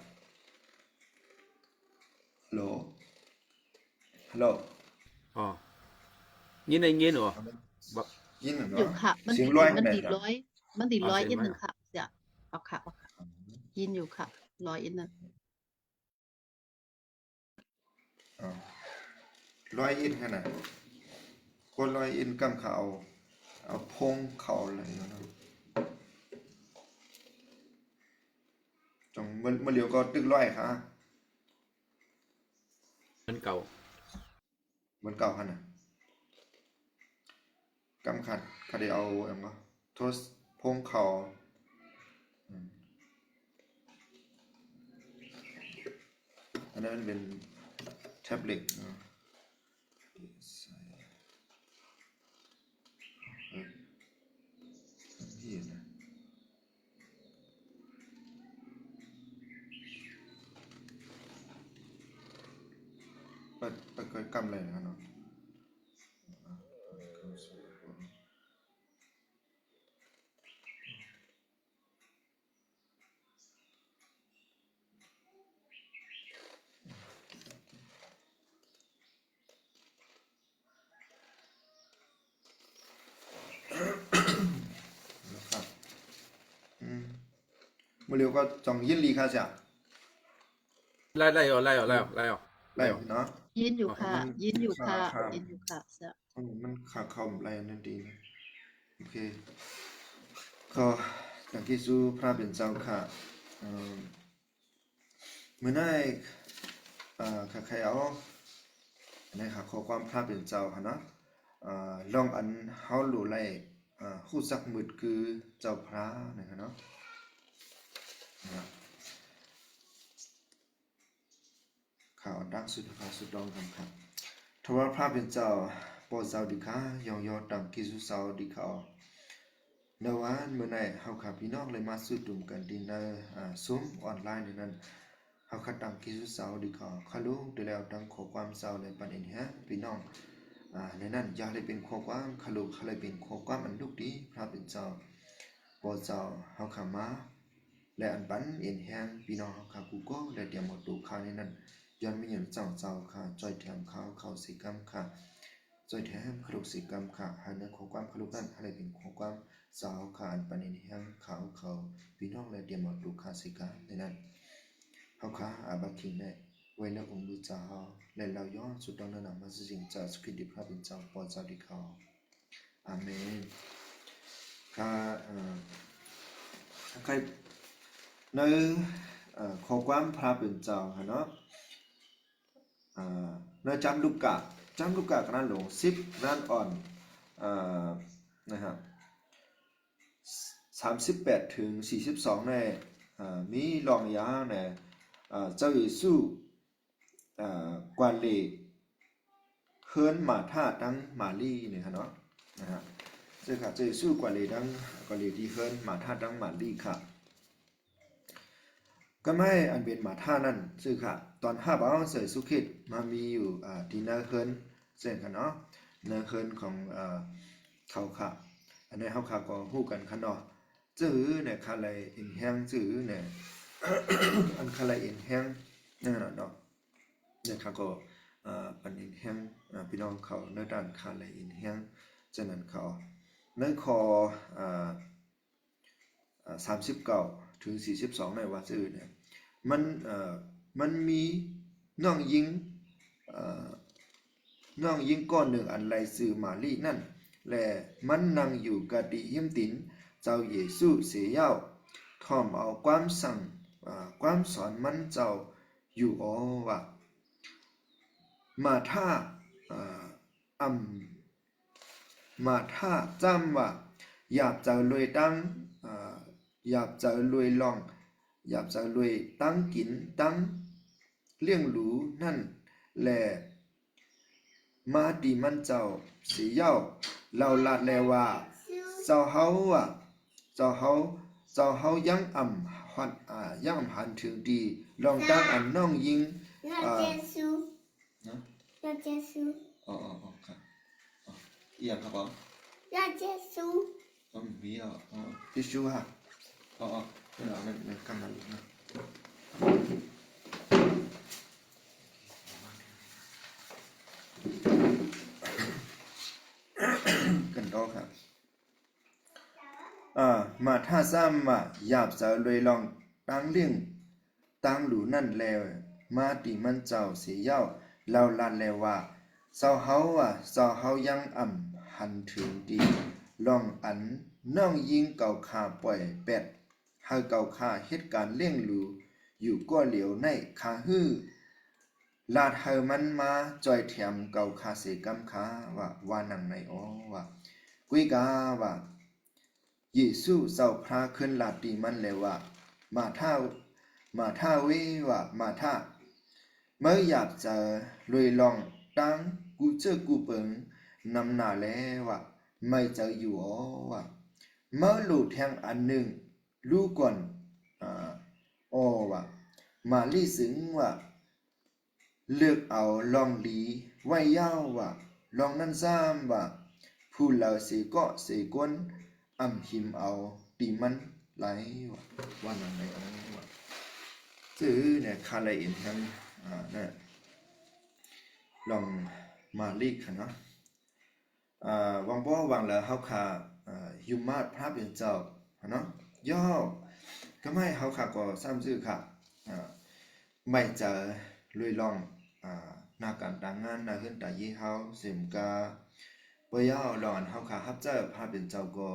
ฮัลโหลฮัลโหลอ๋อยินได้ยินเหรอบอก ยินเหรอ อยู่ค่ะมัน เสีย ติ ง ด ร้อย มัน ไหน ติด ครับ ร้อยมันติดร้อย เสี อี ยง ก ไหม หนึ่งค่ะเสียเอาค่ะเอาค่ะยินอยู่ค่ะร้อยอีกหนึ่ง ร้อยอินขนาดคนร้อยอินกำเขาเอาพงเขาอะไรเนาะจงมันเดี๋ยวก็ตึกร้อยค่ะ มันเก่า มันเก่าขนาดกำขัดเขาได้เอาเอ็มก็โทษพงเขาอันนั้นเป็นแท็บเล็ตเนาะที่นะไปเกิดกำเลยนะเนาะนะครับเมื่อเร็วก็จองยินลีค่ะจ้ะ ไล่ออกได้เนาะ ยินอยู่ค่ะ มัน ยินอยู่ค่ะ ครับ ยินอยู่ค่ะเสีย มันขาเข้าอะไรนั่นดีนะโอเคก็ตั้งที่สู้พระเป็นเจ้าค่ะเมื่อได้ข้าใครเอานะครับขอความพระเป็นเจ้าค่ะเนาะลองอันเฮารู้ไล่ฮู้จักมืดคือเจ้าพระนะครับเนาะข่าวดังสุดข่าวสุดลองกันครับทว่าพระเป็นเจ้าปอเจ้าดิค่ะยองยอตังกิสุสาวดิค่ะในวันเมื่อไหร่เฮาขับพี่น้องเลยมาสู้ตุ่มกันดินซุ้มออนไลน์นั้นเฮาขัดตังกิสุสาวดิค่ะคาลุเดี๋ยวแล้วดังขอความเศร้าในปันเองฮะพี่น้องในนั้นอยากเลยเป็นขอความคาลุคาเลยเป็นขอความอันลูกดีพระเป็นเจ้าปอเจ้าเฮาขับมาและอันปันเอ็นแห้งพี่น้องเฮาขับกูก็และเตรียมหมดดูข่าวในนั้นย้อนไม่เห็นเจ้าค่ะจอยแถมเขาสิกรรมค่ะจอยแถมขลุกสิกรรมค่ะหาในขอความขลุกนั้นอะไรเป็นขอความ สาวขานปานิแห่งเขาพี่น้องและเดียมดูคาสิกาในนั้นเฮาขาอาบักคิงได้ไว้แล้วองค์บุจาเฮาและเราย้อนสุดตอนนั้นมาสิงจาสุขิดิพระเป็นเจ้าปอเจ้าดิเขาอาเมนค่ะใครในข้อความพระเป็นเจ้าเนาะในจำลูกกะกระนั้นหลง10ร้านอ่อนนะครับ38ถึง42ในมีลองยาในเจ้าเยซูกวนเลเฮินมาท่าดังมาลีเนี่ยเนาะนะครับเจ้าค่ะเจ้าเยซูกวนเลดังกวนเลที่เฮินมาท่าดังมาลีค่ะก็ไม่อันเป็นมาท่านั่นซึ่งค่ะตอน5บาทเสยสุขิตมามีอยู่ที่เนื้อเฮินเส้นค่ะเนาะเนื้อเฮินของเขาค่ะอันนี้เขาค่ะก็ฮู้กันค่ะเนาะจื้อเนี่ยคาไลอินแฮงจื้อเนี่ย อันคาไลอินแฮงนั่นน่ะเนาะเนี่ยค่ะก็ปันอินแฮงพี่น้องเขาในด้านคาไลอินแฮงฉะนั้นเขาในคอ39ถึง42ในว่าจื้อเนี่ยมันมีน้องยิงก้อนหนึ่งอันไรซื้อมาลีนั่นและมันนั่งอยู่กะดิหิมตินเจ้าเยซูเสียยาวทอมเอาความสอนมันเจ้าอยู่ว่ามาท่ามาท่าจำว่าอยากจะรวยตั้งอยากจะรวยลองอยากจะรวยตั้งกินตั้งเลี้ยงหรูนั่นแหละมาดีมันเจ้าเสียยาวเราลาดแล้วว่าเจ้าเฮายังยังหันถึงดีลองตั้งอันน้องยิงเยซูอ๋อครับเอียงครับผมเยซูมีเยซูฮะนั่นกำลังนะกันต่อครับมาท่าซ้ำว่าหยาบจะเลยลองตั้งเรื่องตั้งหลูนั่นแล้วมาตีมันเจ้าเสียเย้าเราลันแล้วว่าเจ้าเฮายังหันถึงดีลองอันน้องยิงเก่าขาปล่อยเป็ดให้เก่าขาเหตุการณ์เลี้ยงหลูอยู่ก็เหลียวในขาฮื้อลาดเฮามันมาจอยแถมเก่าขาเสกำขาว่านังในว่ากุยกาว่าเยซูเจ้าพระขึ้นลาดีมันเลยว่ามาท่าวิว่ามาท่าเมื่ออยากจะรวยลองตั้งกูเจอกูเปิงนำหน้าแล้วว่าไม่จะอยู่ว่าเมื่อหลุดแทงอันหนึ่งรู้ก่อนว่ามาลีสึงว่าเลือกเอาลองดีไว้ยาวว่าลองนั่นซ้ำว่าผู้เราเสียก็เสียก้นหิมเอาตีมันไหลว่านั่นไหนว่าจื้อเนี่ยคาไลอินทั้งเนี่ยลองมาลีกค่ะเนาะวังบ่วังแล้วเฮาคายุมาพระเป็นเจ้าเนาะย่อก็ไม่เฮาคาก็ซ้ำซื่อค่ะไม่จะลุยลองนาการต่างงานนาขึ้นตายี่เฮาเสียมกาปยาวหลอนเฮาคาฮับเจ้าพระเป็นเจ้าก็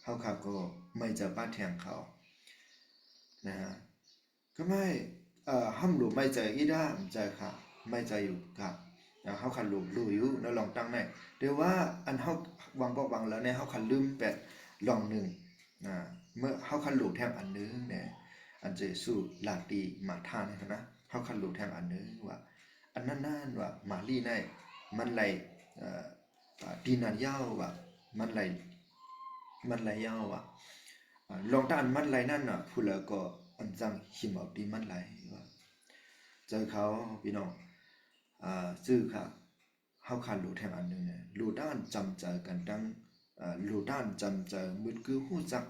เฮาคาก็ไม่จะป้าแทงเขานะฮะก็ไม่ห้ามหลูไม่เจออีด้าเจอค่ะไม่เจออยู่ค่ะเฮาคันหลูอยู่แล้วลองตั้งไหนเดี๋ยวว่าอันเฮาวังบ่วังแล้วเนี่ยเฮาคันลืมแปดลองหนึ่งเมื่อเฮาคันหลูแทงอันนึงเนี่ยอันเจสู้ลาตีมาท่านี่นะเฮาคันหลูแทงอันนึงว่าอันนั้นว่ามาลีในมันไหลดีนันยาวว่ามันไหลยาวว่าลองตั้งอันมันไหลนั่นน่ะผู้แล้วก็อันจังหิมเอาดีมันไหลว่าเจอเขาพี่น้องชื่อค่ะเฮาคันหลูแทงอันนึงเนี่ยหลูด้านจำเจอกันดังหลูด้านจำเจอมืดคือฮู้จัก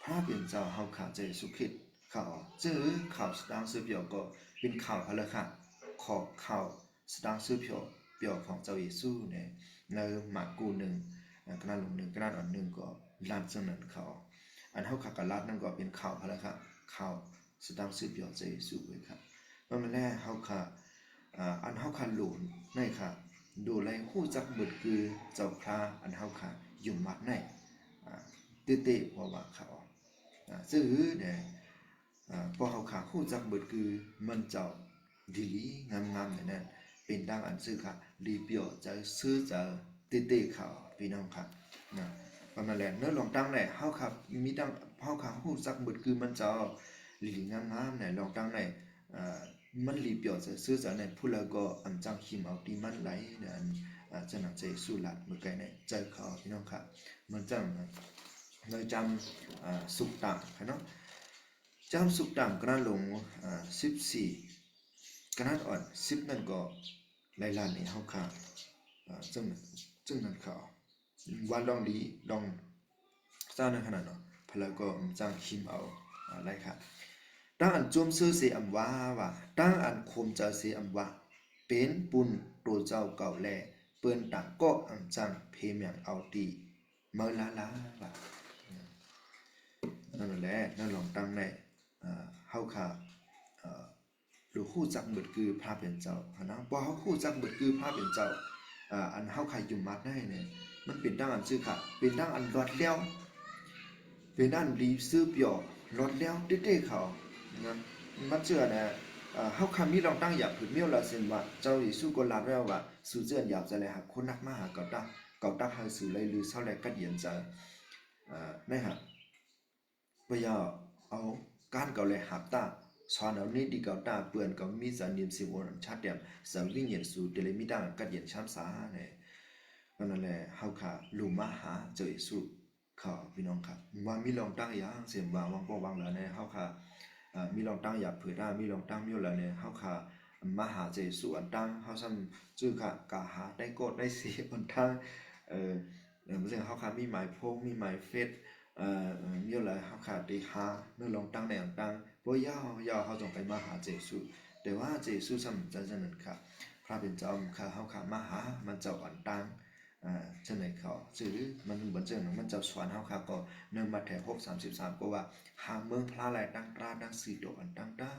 พระเป็นเจ้าเฮาขาใจสุขิตข่าวจื้อข่าวสตางค์ซื้อเปียวก็เป็นข่าวอะไรค่ะขอข่าวสตางค์ซื้อเปียวของเจ้าเยซูเนี่ยในหมากกูหนึ่งกระนั้นลงหนึ่งกระนั้นอ่อนหนึ่งก็ ลาดจังนั้นเขาอันเฮาขากับลาดนั่นก็เป็นข่าวอะไรครับข่าวสตางค์สืบยอดใจสู่เลยครับเพราะมันแรกเฮาขาอันเฮาขาหลุนในค่ะดูแลฮู้จักเบิดคือเจ้าพระอันเฮาขาอยู่มัดในเตะว่าเขาซื้อเนี่ยพอเฮาขาฮู้จักเบิดคือมันเจ้าดีงามๆอย่างนั้นเป็นดังอันซื้อค่ะรีเปียวจะซื้อจะเตะเขาพี่น้องค่ะนะประมาณนั้นเนื้อลองตั้งไหนเฮาครับมีดังเฮาขาฮู้จักเบิดคือมันเจ้าลีงามๆไหนลองตั้งไหนมันรีเปียวจะซื้อจะไหนผู้ละก็อันจังหิมเอาที่มันไหลเนี่ยจะนำใจสู้หลัดเมื่อไกลเนี่ยใจเขาพี่น้องค่ะมันจังเราจำสุกต่างเนาะจำสุกต่างกระนั้นลง14กระนั้นอ่อน10นั่นก็หลายล้านนี่เฮาค่ะจึงนั้นเขาว่าลองดีลองสร้างในขนาดเนาะพลังก็จังหิมเอาอะไรค่ะตั้งอันจุ่มซื้อเสียอำว่าตั้งอันคมจะเสียอำว่าเป็นปุนตัวเจ้าเก่าแลเปิ้นต่างก็อันจังเพมอย่างเอาตีเมื่อละว่านั่นแหละนั่นลองตั้งในเฮาค่ะหรือคู่จักเบิดคือพระเป็นเจ้านะบ่เฮาคู่จักเบิดคือพระเป็นเจ้าอันเฮาใครอยู่มัดได้เนี่ยมันเป็นดังอันชื่อค่ะเป็นดังอันรอดแล้วเป็นดังรีซื้อเปียวรอดแล้วเด้ๆเขานะมันเชื่อนะเฮาคำมีลองตั้งอยากผืนเมียวละเส้นว่าเจ้าอีสู้ก็ลาดแล้วว่าสู้เจือนอยากจะเลยหาคนนักมาหาเก่าตาหาสู่เลยหรือเท่าไรกัดเย็นจะไม่ฮะบ่ยาเอาการเก่าเลยหาบตาสอนเอานี่ดีเก่าตาเปื้อนก็มีสารนิมสิวนชาติเดียมสวิ่งเย็นสู่เดลิมิดังกัดเย็นช้ำสาเนี่ยนั่นแหละเฮาค่ะลุมาหาเจอสู่เขาพี่น้องครับว่ามีลองตั้งอย่างเสียงว่าวังบ่วังแล้วเนี่ยเฮาค่ะมีลองตั้งอยากเผื่อได้มีลองตั้งมีอะไรเนี่ยเฮาค่ะมหาเจสุอันตั้งเฮาซ้ำชื่อค่ะกะหาได้กดได้สีอันตั้งมันซึ่งเฮาค่ะมีหมายโพงมีหมายเฟซมีอะไรเฮาค่ะได้หาเนื้อลองตั้งในอันตั้งบ่ยาวเฮาต้องไปมหาเจสุแต่ว่าเจสุซ้ำจะนั้นค่ะพระเป็นเจ้าค่ะเฮาค่ะมหามันเจ้าอันตั้งจังไหนเขาซื้อมันเหมือนจังมันเจ้าสวนเฮาค่ะก็เนื่องมาแถว6:33ก็ว่าหาเมืองพระหลายตั้งตราตั้งสีดอกอันตั้งตา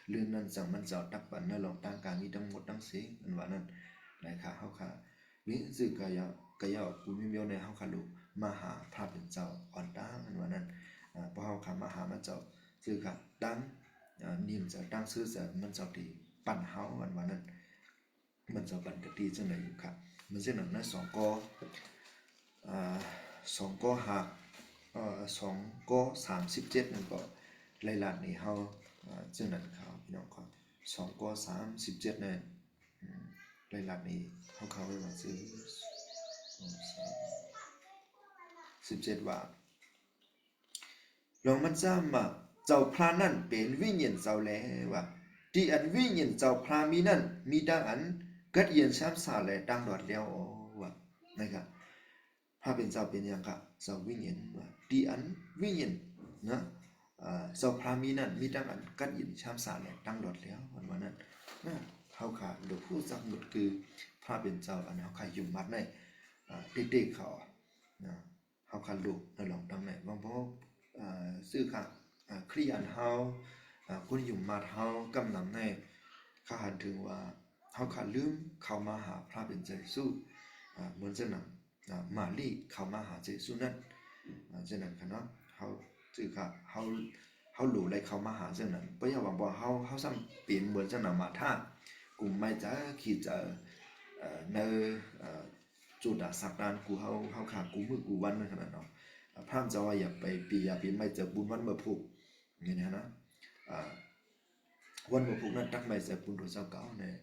เรื่องนั้นจังมันเจ้าตักปันเนื้อลองตั้งการมีทั้งหมดทั้งสิ้นอันว่านั้นหลายค่ะเฮาค่ะมีสื่อกายกูมีเมียวในเฮาค่ะลูกมาหาพระเป็นเจ้าอ่อนตั้งอันว่านั้นพอเฮาค่ะมาหามันเจ้าสื่อค่ะตั้งนิ่มจะตั้งซื้อจะมันเจ้าดีปั่นเฮาอันว่านั้นมันเจ้าปั่นกะตีจังไหนอยู่ค่ะมันเช่นนั้น2ก2กหัก2ก37นั่นก็หลายล้านนี่เฮาจังนั้นครับพี่น้องครับ2ก37นั่นหลายล้านนี่เฮาเข้าไปว่าซื้อ17ว่าลองมันจ้ามาเจ้าพระนั่นเป็นวิญญาณเจ้าแล้วว่าที่อันวิญญาณเจ้าพระมีนั่นมีดังอันกัดเย็นช้ำสาและดังดอดแล้วว่านะครับพระเป็นเจ้าเป็นอย่างค่ะเจ้าวิญญาณว่าที่อันวิญญาณนะเจ้าพระมีนั่นมีดังอันกัดเย็นช้ำสาและดังดอดแล้ววันนั้นนะเฮาค่ะหรือผู้จักหมดคือพระเป็นเจ้าอันเฮาค่ะอยู่มัดในเด็กๆเขานะเฮาค่ะลูกในหลองตั้งไหนบางพวกซื้อค่ะครีอันเฮาคนอยู่มัดเฮากำนำในข้าหันถึงว่าเฮาขาลืมเข้ามาหาพระเป็นเจสุเหมือนจังนั้นมาลีเข้ามาหาเจสุนั้นจังนั้นค่ะเนาะเฮาชื่อค่ะเฮารู้เลยเข้ามาหาจังนั้นบ่อย่าว่าบ่เฮาซ้ำเป็นเหมือนจังนั้นมาท่ากูไม่จะคิดจะในจุดสักดานกูเฮาขากูมือกูวันนั่นขนาดเนาะพระเจ้าว่าอย่าไปปีอย่าปีไม่เจอบุญวันเมื่อพุกอย่างนี้นะวันเมื่อพุกนั้นตักไม่เจอบุญตัวเจ้าเก่าเนี่ย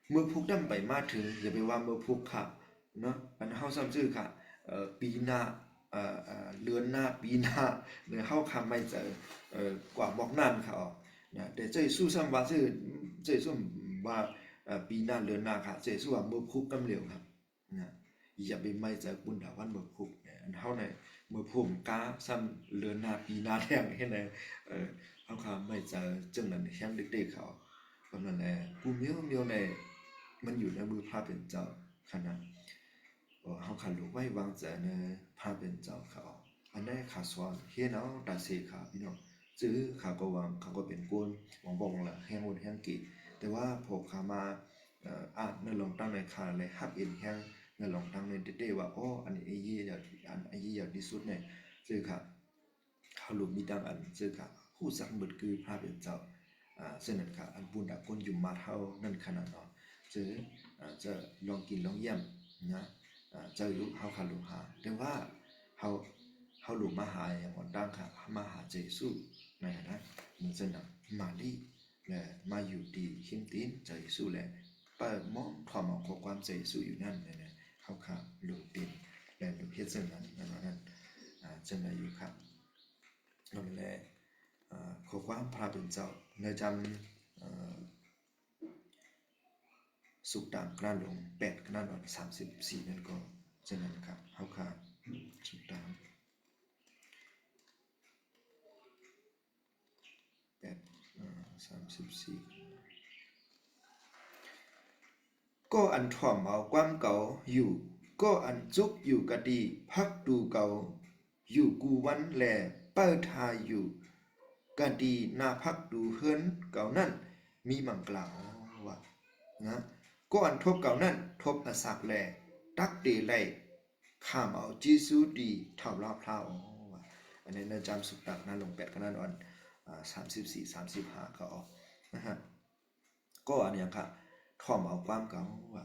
เมื่อพุกดำไปมาถึงอย่าไปว่าเมื่อพุกค่ะเนาะอันเฮาซ้ำชื่อค่ะปีหน้าเดือนหน้าปีหน้าเนี่ยเฮาคำไม่เจอกว่าบอกนั่นค่ะนะแต่เจ้าสู้ซ้ำว่าชื่อเจ้าสู้ว่าปีหน้าเดือนหน้าค่ะเจ้าสู้ว่าเมื่อพุกกำเหลวครับนะอย่าไปไม่เจอบุญดาวันเมื่อพุกเนี่ยอันเฮาเนี่ยเมื่อพุกกาซ้ำเดือนหน้าปีหน้าแท้งเฮ็ดไหนเฮาคำไม่เจอจังนั้นแฮงเด็กๆเขาเพราะนั่นแหละกูเมียวในมันอยู่ในมือพระเป็นเจ้าขนาดเฮาคันรู้ไว้วางใจในพระเป็นเจ้าเขา อันได้ขาสอนเฮียนเอาตาเสขาพี่น้องซื้อขาก็วางเขาก็เป็นก้นหวังบอกละแห้งวนแห้งกีแต่ว่าพอขามาอ่านในลองตั้งในขาเลยฮับเอ็นแห้งในลองตั้งในเด้ว่าอ๋ออันนี้ไอ้ยี่อยากอันไอ้ยี่อยากที่สุดเนี่ยซื้อขาเขาหลุมมีดังอันซื้อขาผู้สักหมดคือพระเป็นเจ้าเส้นนั้นขาอันบุญดาก้นยุ่มมาเท่านั่นขนาดเนาะซื้อจะลองกินลองเยี่ยมนะจะรู้เขาขาหลุมหาแต่ว่าเขาหลุมมาหาอย่างอ่อนดังค่ะมาหาเจสุนะนะมันจะนักมาลีและมาอยู่ดีขิมตีนเจสุและเปิดมองความหมายของความเจสุอยู่นั่นเลยนะเขาค่ะหลุมตีนและหลุมเฮ็ดเส้นนั้นจะได้อยู่ครับนั่นแหละขอความพระเป็นเจ้าในจำสุขต่างกล้าลง8กล้าลง34นั่นก็จะนั้นครับเขาค่ะสุขต่าง34ก็อันถ่อมเอาความเก่าอยู่ก็อันจุกอยู่กะดีพักดูเก่าอยู่กูวันแลเปิดทายอยู่กะดีนาพักดูเฮือนเก่านั่นมีมังกล่าวว่านะก็อันทบเก่านั่นทบอสักแลตักเดไลข้ามเอาจีซูดีเท่าลาพลาวว่าอันนี้นะจำสุดตักนั้นลง8กันนั้นอ่อน34 35ก็ออกนะฮะก็อันอย่างค่ะถ่อมเอาความเก่าว่า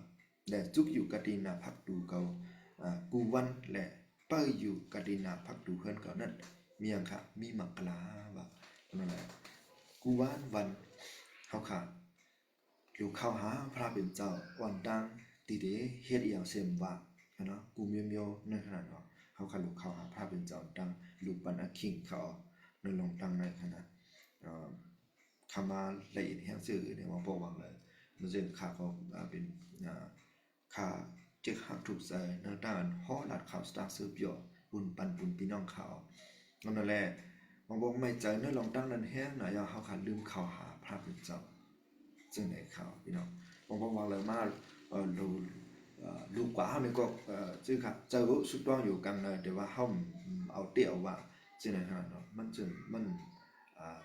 และจุกอยู่กะดีนาพักดูเก่ากูวันและเปิ้อยู่กะดีนาพักดูเฮือนเก่านั่นมีอย่างค่ะมีมังกลาว่านั่นแหละกูวันเฮาค่ะอยู่เข้าหาพระเป็นเจ้าวันดังตีเดเฮ็ดอีหยังเสมว่าเนาะกูเมียวๆนั่นขนาดเนาะเฮาค่ะลูกเข้าหาพระเป็นเจ้าดังลูกปันอคิงเขานั่นลงดังในขนาดคำมาละเอียดแห่งสื่อเนี่ยว่าบอกว่าเลยมันจะขาเขาเป็นขาเจ็กหักถูกใจในด้านห่อหลัดข่าวสตาร์เสือบยอบุญปันบุญพี่น้องเขานั่นแหละบางบอกไม่ใจนั่นลองตั้งนั้นแห้งหน่อยอย่าเขาขาดลืมข่าวหาพระเป็นเจ้าจึงไหนข่าวพี่น้องบางบอกว่าเลยมาลูกกว่าไม่ก็จึงค่ะเจ้าสุดต้องอยู่กันเลยแต่ว่าเขาเอาเตี้ยวว่าจึงไหนขนาดเนาะมันจึงมัน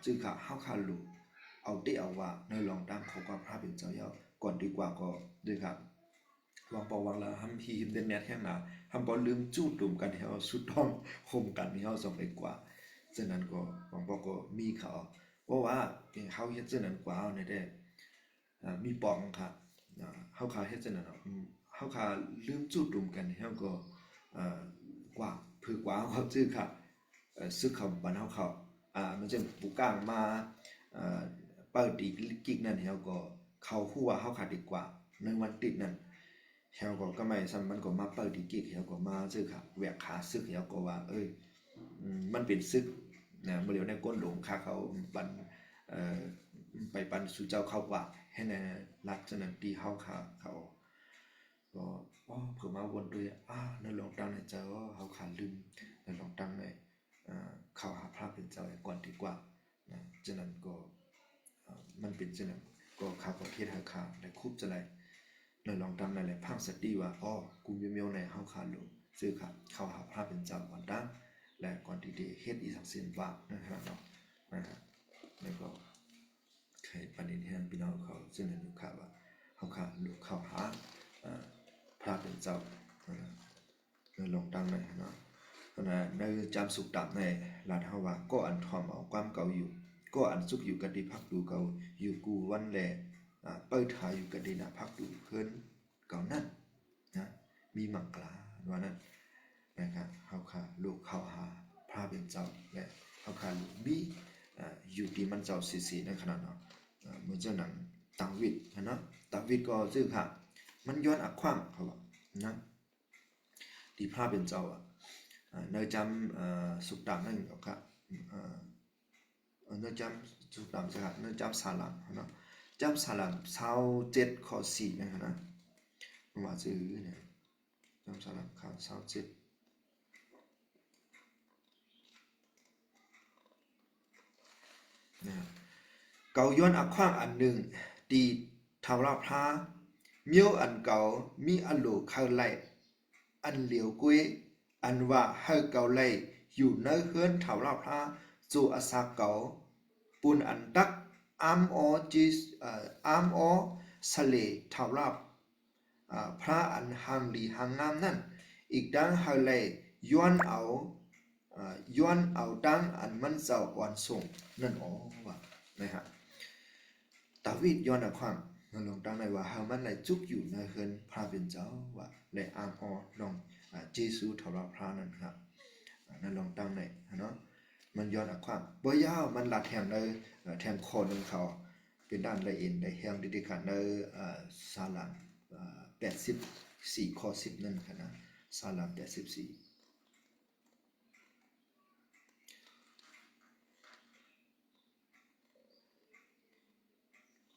จึงค่ะเขาขาดลูกเอาเตี้ยวว่าในลองตั้งเขาก็พระเป็นเจ้าเยาก่อนดีกว่าก็ด้วยครับวางปอวางละทำพีหิมเด่นแนทแห้งหนาทำบอลลืมจูดดุมกันเฮาสุดต้องคมกันเฮาสองไปกว่าฉะนั้นก็วางปอก็มีเขาเพราะว่าเฮาเฮ็ดฉะนั้นกว่าเอาในได้มีปองค่ะเฮาขาเฮ็ดฉะนั้นเฮาขาลืมจูดดุมกันเฮาก็กว่าเพื่อกว่าเขาชื่อค่ะซึกคำบันเฮาเขามันจะปูก้างมาเปิดอีกกิกนั่นเฮาก็เขาคู่ว่าเฮาขาดีกว่าในวันติดนั้นเฮาก็ไม่ซ้ำมันก็มาเปิดอีกกิกเฮาก็มาซึกค่ะแหวกขาซึกเฮาก็ว่ามันเป็นซึกนะบ่เหลียวในก้นหลงค่าเขาปันไปปันสู่เจ้าเขาว่าให้ในลักษณะที่เฮาขาเขาก็เพิ่นมาวนด้วยในลองตั้งในเจ้าเฮาขาลืมในลองตั้งในเข้าหาพระเป็นเจ้าก่อนดีกว่านะฉะนั้นก็มันเป็นฉะนั้นก็ข้าก็เทศหาขาในคุบจะไรในลองตั้งในแหละพังสติว่ากูเมียวในเฮาขาลูซื้อค่ะเข้าหาพระเป็นเจ้าก่อนตั้งและก่อนที่จะเฮ็ดอีสักสิ่งว่านะครับเนาะนะครับแล้วก็ใครปฏิเทศพี่น้องเขาซึ่งในลูกค้าว่าเฮาขาลูกเข้าหาพระเป็นเจ้าในลองตั้งในเนาะในจำสุขดับในลาดเฮาว่าก็อันถ่อมเอาความเก่าอยู่ก็อันสุขอยู่กันดีพักดูเก่าอยู่กูวันแลเปิดหาอยู่กันดีนะพักดูเพิ่นเก่านั่นนะมีมังกลาว่านั้นนะครับเฮาค่ะลูกเข้าหาพระเป็นเจ้าและเฮาค่ะลูกมีอยู่ที่มันเจ้าสีๆในขณะเนาะเหมือนเจ้าหนังตังวิทย์นะตังวิทย์ก็ซื่อค่ะมันย้อนอักขวางเขาว่านะที่พระเป็นเจ้าในจำสุขดำนั่นก็ค่ะในจำสุขดำใช่ไหมในจำสาลัมนะจำสาลัม27ข้อ4นะครับนะมาซื้อเนี่ยจำสาลัมข้าว27นะเก่าย้อนอักขวางอันหนึ่งตีทำราพระเมียวอันเก่ามีอันโหลเข้าไล่อันเหลียวกุ้ยอันว่าให้เก่าไล่ อยู่ในเฮือนเถาลาพระจูอาสาเก่าปุนอันตักอามอจิสอามอสเลเถาลาพระอันหังลีหังงามนั่นอีกดังเฮเลย้อนเอาดังอันมันเจ้าอ่อนส่งนั่นอ๋อว่านะครับดาวิดย้อนเอาความนั่นลงดังในว่าเฮามันได้จุกอยู่ในเฮือนพระเป็นเจ้าว่าได้อามอลองเจซูเถาลาพระนั่นครับนั่นลองดังในเนาะมันย้อนเอาความบ่ยาวมันลัดแถมเลยแถมคอนึงเขาเป็นด้านละเอียดได้แฮงดิคันในศาลา84ข้อ10นั่นค่ะนะศาลา84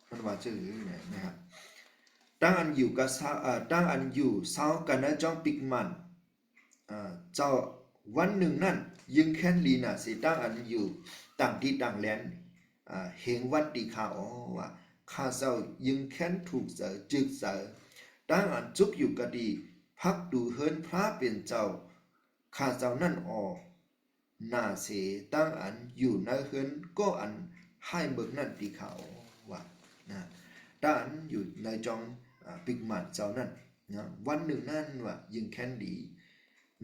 มันว่าจื้อนะครับตั้งอันอยู่กับตั้งอันอยู่เศร้ากันนะจ้องปิกมันเจ้าวันหนึ่งนั่นยึงแค้นลีน่ะสิตั้งอันอยู่ต่างที่ต่างแลนเฮงวัดดีข่าวว่าข้าเจ้ายึงแค้นถูกเสือจึกเสือตั้งอันจุกอยู่ก็ดีพักดูเฮินพระเป็นเจ้าข้าเจ้านั่นหน้าเสตั้งอันอยู่ในเฮินก็อันให้เบิกนั่นดีข่าวว่านะตั้งอันอยู่ในจองปิกมันเจ้านั่นนะวันหนึ่งนั่นว่ายึงแค้นดี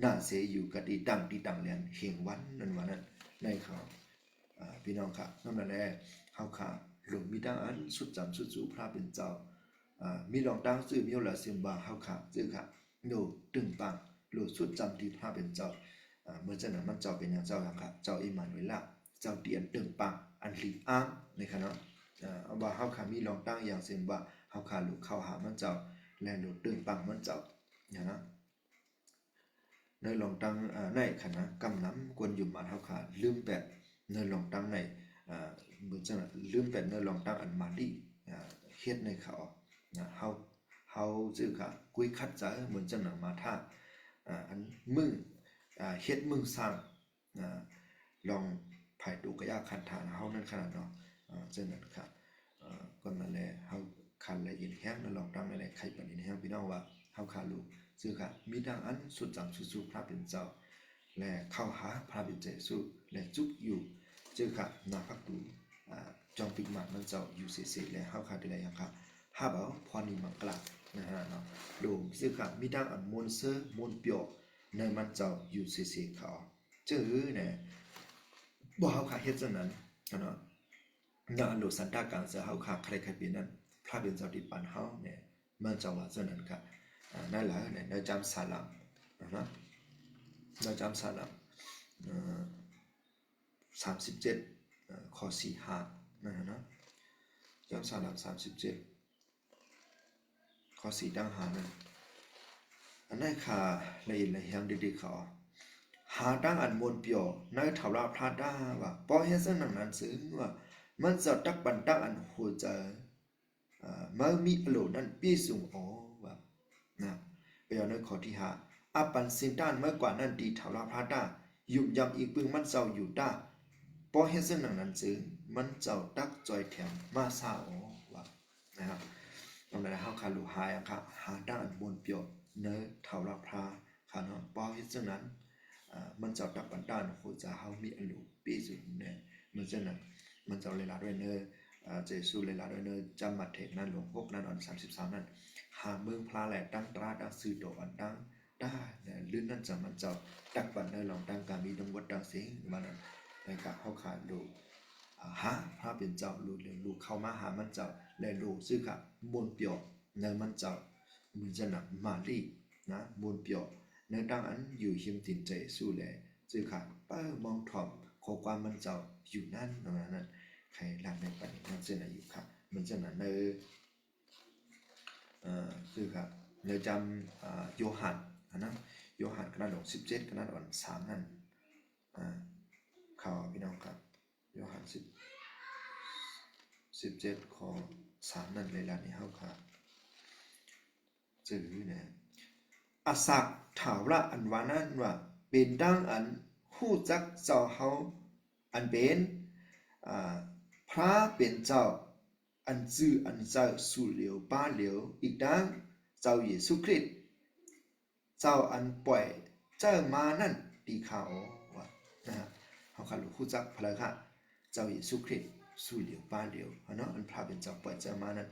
หน้าเสอยู่ก็ดีดังที่ดังเลียนเฮงวันนั่นว่านั่นในข่าวพี่น้องครับนั่นแหละเขาขาหลวงมีดังอันสุดจำสุดสู่พระเป็นเจ้ามีลองตั้งชื่อมีละเสียงบาเขาขาชื่อค่ะโนตึงปังหลุดสุดจำที่พระเป็นเจ้าเมื่อเจ้าหน้ามันเจ้าเป็นอย่างเจ้าค่ะเจ้าอิมานเวลาเจ้าเตียนตึงปังอันลีอ้างในขณะเอาว่าเขาขามีลองตั้งอย่างเสียงบาเขาขาหลุดเข้าหามันเจ้าและหลุดตึงปังมันเจ้าอย่างนั้นในลองตั้งในขณะกำน้ำกวนอยู่มาเขาขาลืมแบบในลองตั้งในเหมือนจะลืมเป็นในลองตั้งอันมาดีเฮ็ดในเขาเฮาจื้อค่ะกุยคัดใจเหมือนจะหนังมาท่าอันมึงเฮ็ดมึงสร้างลองไผ่ตูกระยาคันทางเฮานั่นขนาดเนาะจังนั้นค่ะก็นั่นแหละเฮาคันละเอียดแฮงนั่นลองตั้งนั่นแหละใครปานนี้แฮงพี่น้องว่าเฮาขาลูกจื้อค่ะมีดังอันสุดจำสุดพระเป็นเจ้าและเข้าหาพระเป็นเจ้าสู้และจุกอยู่จื้อค่ะนาพักตูจองปิกมันมันเจ้าอยู่เสียและเฮาขาได้แล้วยังค่ะฮาบ่พรนี่มังกลานะฮะเนาะดูซื่อค่ะมีดังอันมนเซอร์มนเปียวในมันเจ้าอยู่เสียเขาจื้อเนี่ยบ่เฮาขาเฮ็ดจังนั้นเนาะงานโลสันตากลางเสือเฮาขาใครเป็นนั้นพระเป็นเจ้าที่ปานเฮาเนี่ยมันเจ้าว่าจังนั้นค่ะนั่นแหละเนี่ยในจำสาลัมนะในจำสาลัม37ข้อ45นะฮะเนาะจำสาลัม37ข้อ4ดังหานั่นอันนั้นค่ะละเอียดละเอียดดีๆเขาหาดังอันมนเปียวในเถาลาพระดาว่าปอเฮ็ดซึ่งนั้นซึ่งว่ามันจะตักบันตักอันหัวใจมันมีอโลนั่นปีสูงว่านะไปเอาในข้อที่5อาปันสิงด้านเมื่อกว่านั้นดีเถาลาพระดายุบยำอีกปึงมันเจ้าอยู่ด้าปอเฮ็ดซึ่งนั้นซึ่งมันเจ้าตักจอยแถมมาซาว่านะครับตรงนั้นเฮาคาลูหายังค่ะหาด้านบนเปียวเนื้อเท่าลาพระค่ะเนาะปอเฮ็ดจังนั้นมันเจ้าตักบันด้านโคจะเฮามีอลูปีสุดเนี่ยมันจังนั้นมันเจ้าเลลาด้วยเนื้อเจซูเลลาด้วยเนื้อจำมัดเทนั้นหลวงพกนั้นอัน33นั้นหาเมืองพระแหลตั้งตราดังสื่อโตอันดังได้เนี่ยลื่นนั่นจะมันเจ้าตักบันเนื้อลองดังการมีดังวัดดังเสียงมันนั้นในกะเฮาขาดูหาพระเป็นเจ้าลูลูเข้ามาหามันเจ้าและลูซื้อค่ะมนเปียวในมันเจ้ามือจะหนักมาลีนะมนเปียวในดังอันอยู่หิมตินใจสู้แลซื้อค่ะป้ามองถ่อมขอความมันเจ้าอยู่นั่นนั้นใครหลังในปันนั้นเส้นอยู่ค่ะมันจะหนักในซื้อค่ะในจำโยฮันนะโยฮันขนาด17ขนาดอ่อน3นั่นข่าวพี่น้องครับโยฮัน17ข้อ3นั่นเลยล่ะนี่เฮาค่ะจื้อเนี่ยอาศักถาวระอันว่านั้นว่าเป็นดังอันฮู้จักเจ้าเฮาอันเป็นพระเป็นเจ้าอันจื้ออันเจ้าสู่เหลียวป้าเหลียวอีกดังเจ้าเยซูคริสต์เจ้าอันปล่อยเจ้ามานั่นดีข่าวว่า เขาขารู้จักพระค่ะเจ้าเยซูคริสต์สู้เหลียวป้าเหลียวเนาะอันพระเป็นเจ้าปล่อยเจ้ามานั้น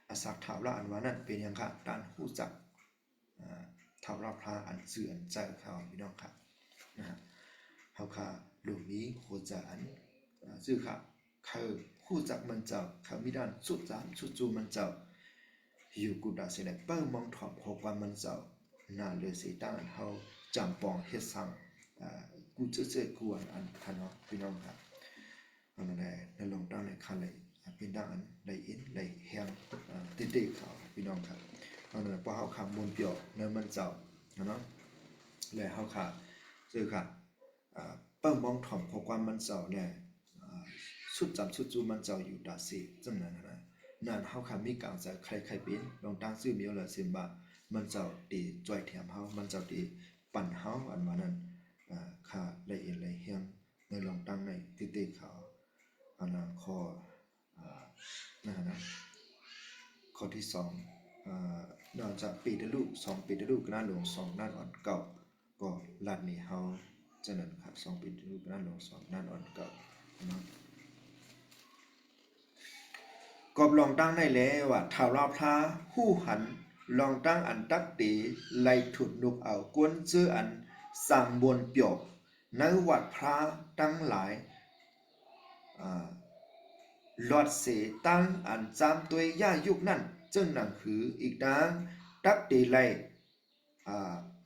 อาศักถาวละอันว่านั้นเป็นยังค่ะด้านรู้จักถาวละพระอันซื่ออันใจเขาพี่น้องค่ะนะฮะเขาค่ะหลวงนี้โคจะอันซื่อค่ะเขารู้จักมันเจ้าเขามีด้านสุดจามสุดจูมันเจ้าอยู่กุดาเสด็จเปิ้ลมองถอดหกวันมันเจ้าน่าเลยเสียตั้งเขาจำปองเฮ็ดสังกูเจอกวนอันคันเนาะพี่น้องครับอันนั้นในลงตั้งในคันเลยเป็นดังอันในอินในแหงติดเขาพี่น้องครับอันนั้นพอเขาขับมนเปียวเนื้อมันเจ้าเนาะเลยเขาขาซื้อค่ะเปิ้ลมองถ่อมของความมันเจ้าเนี่ยสุดจำสุดจูมันเจ้าอยู่ดาซีจังนั้นนะนั่นเขาขามีกลางใจใครเป็นลองตั้งซื้อเมียวเลยเสียบามันเจ้าดีจ่อยแถมเขามันเจ้าดีปั่นเขาอันว่านั้นค่าละเอียดละเอียดในลองตั้งในติดเขาอันนั้นข้อนะข้อที่นอกจากปีตะลุ2ปีตะลุกน้าหลวง2ด้านอ่อนเก่าก็ลาดนี้เฮาจะนั้นครับ2ปีตะลุกน้าหลวง2ด้านอ่อนเก่าเนาะกอบลองตั้งได้แล้วว่าท้าวราพระหู้หันลองตั้งอันตักตีไล่ถุดนุกเอากวนซื้ออันสั่งบนเปียกในวัดพระตั้งหลายหลอดเสตั้งอันจำตัวย่ายุคนั่นจึงนั่นคืออีกดังตักตีไล่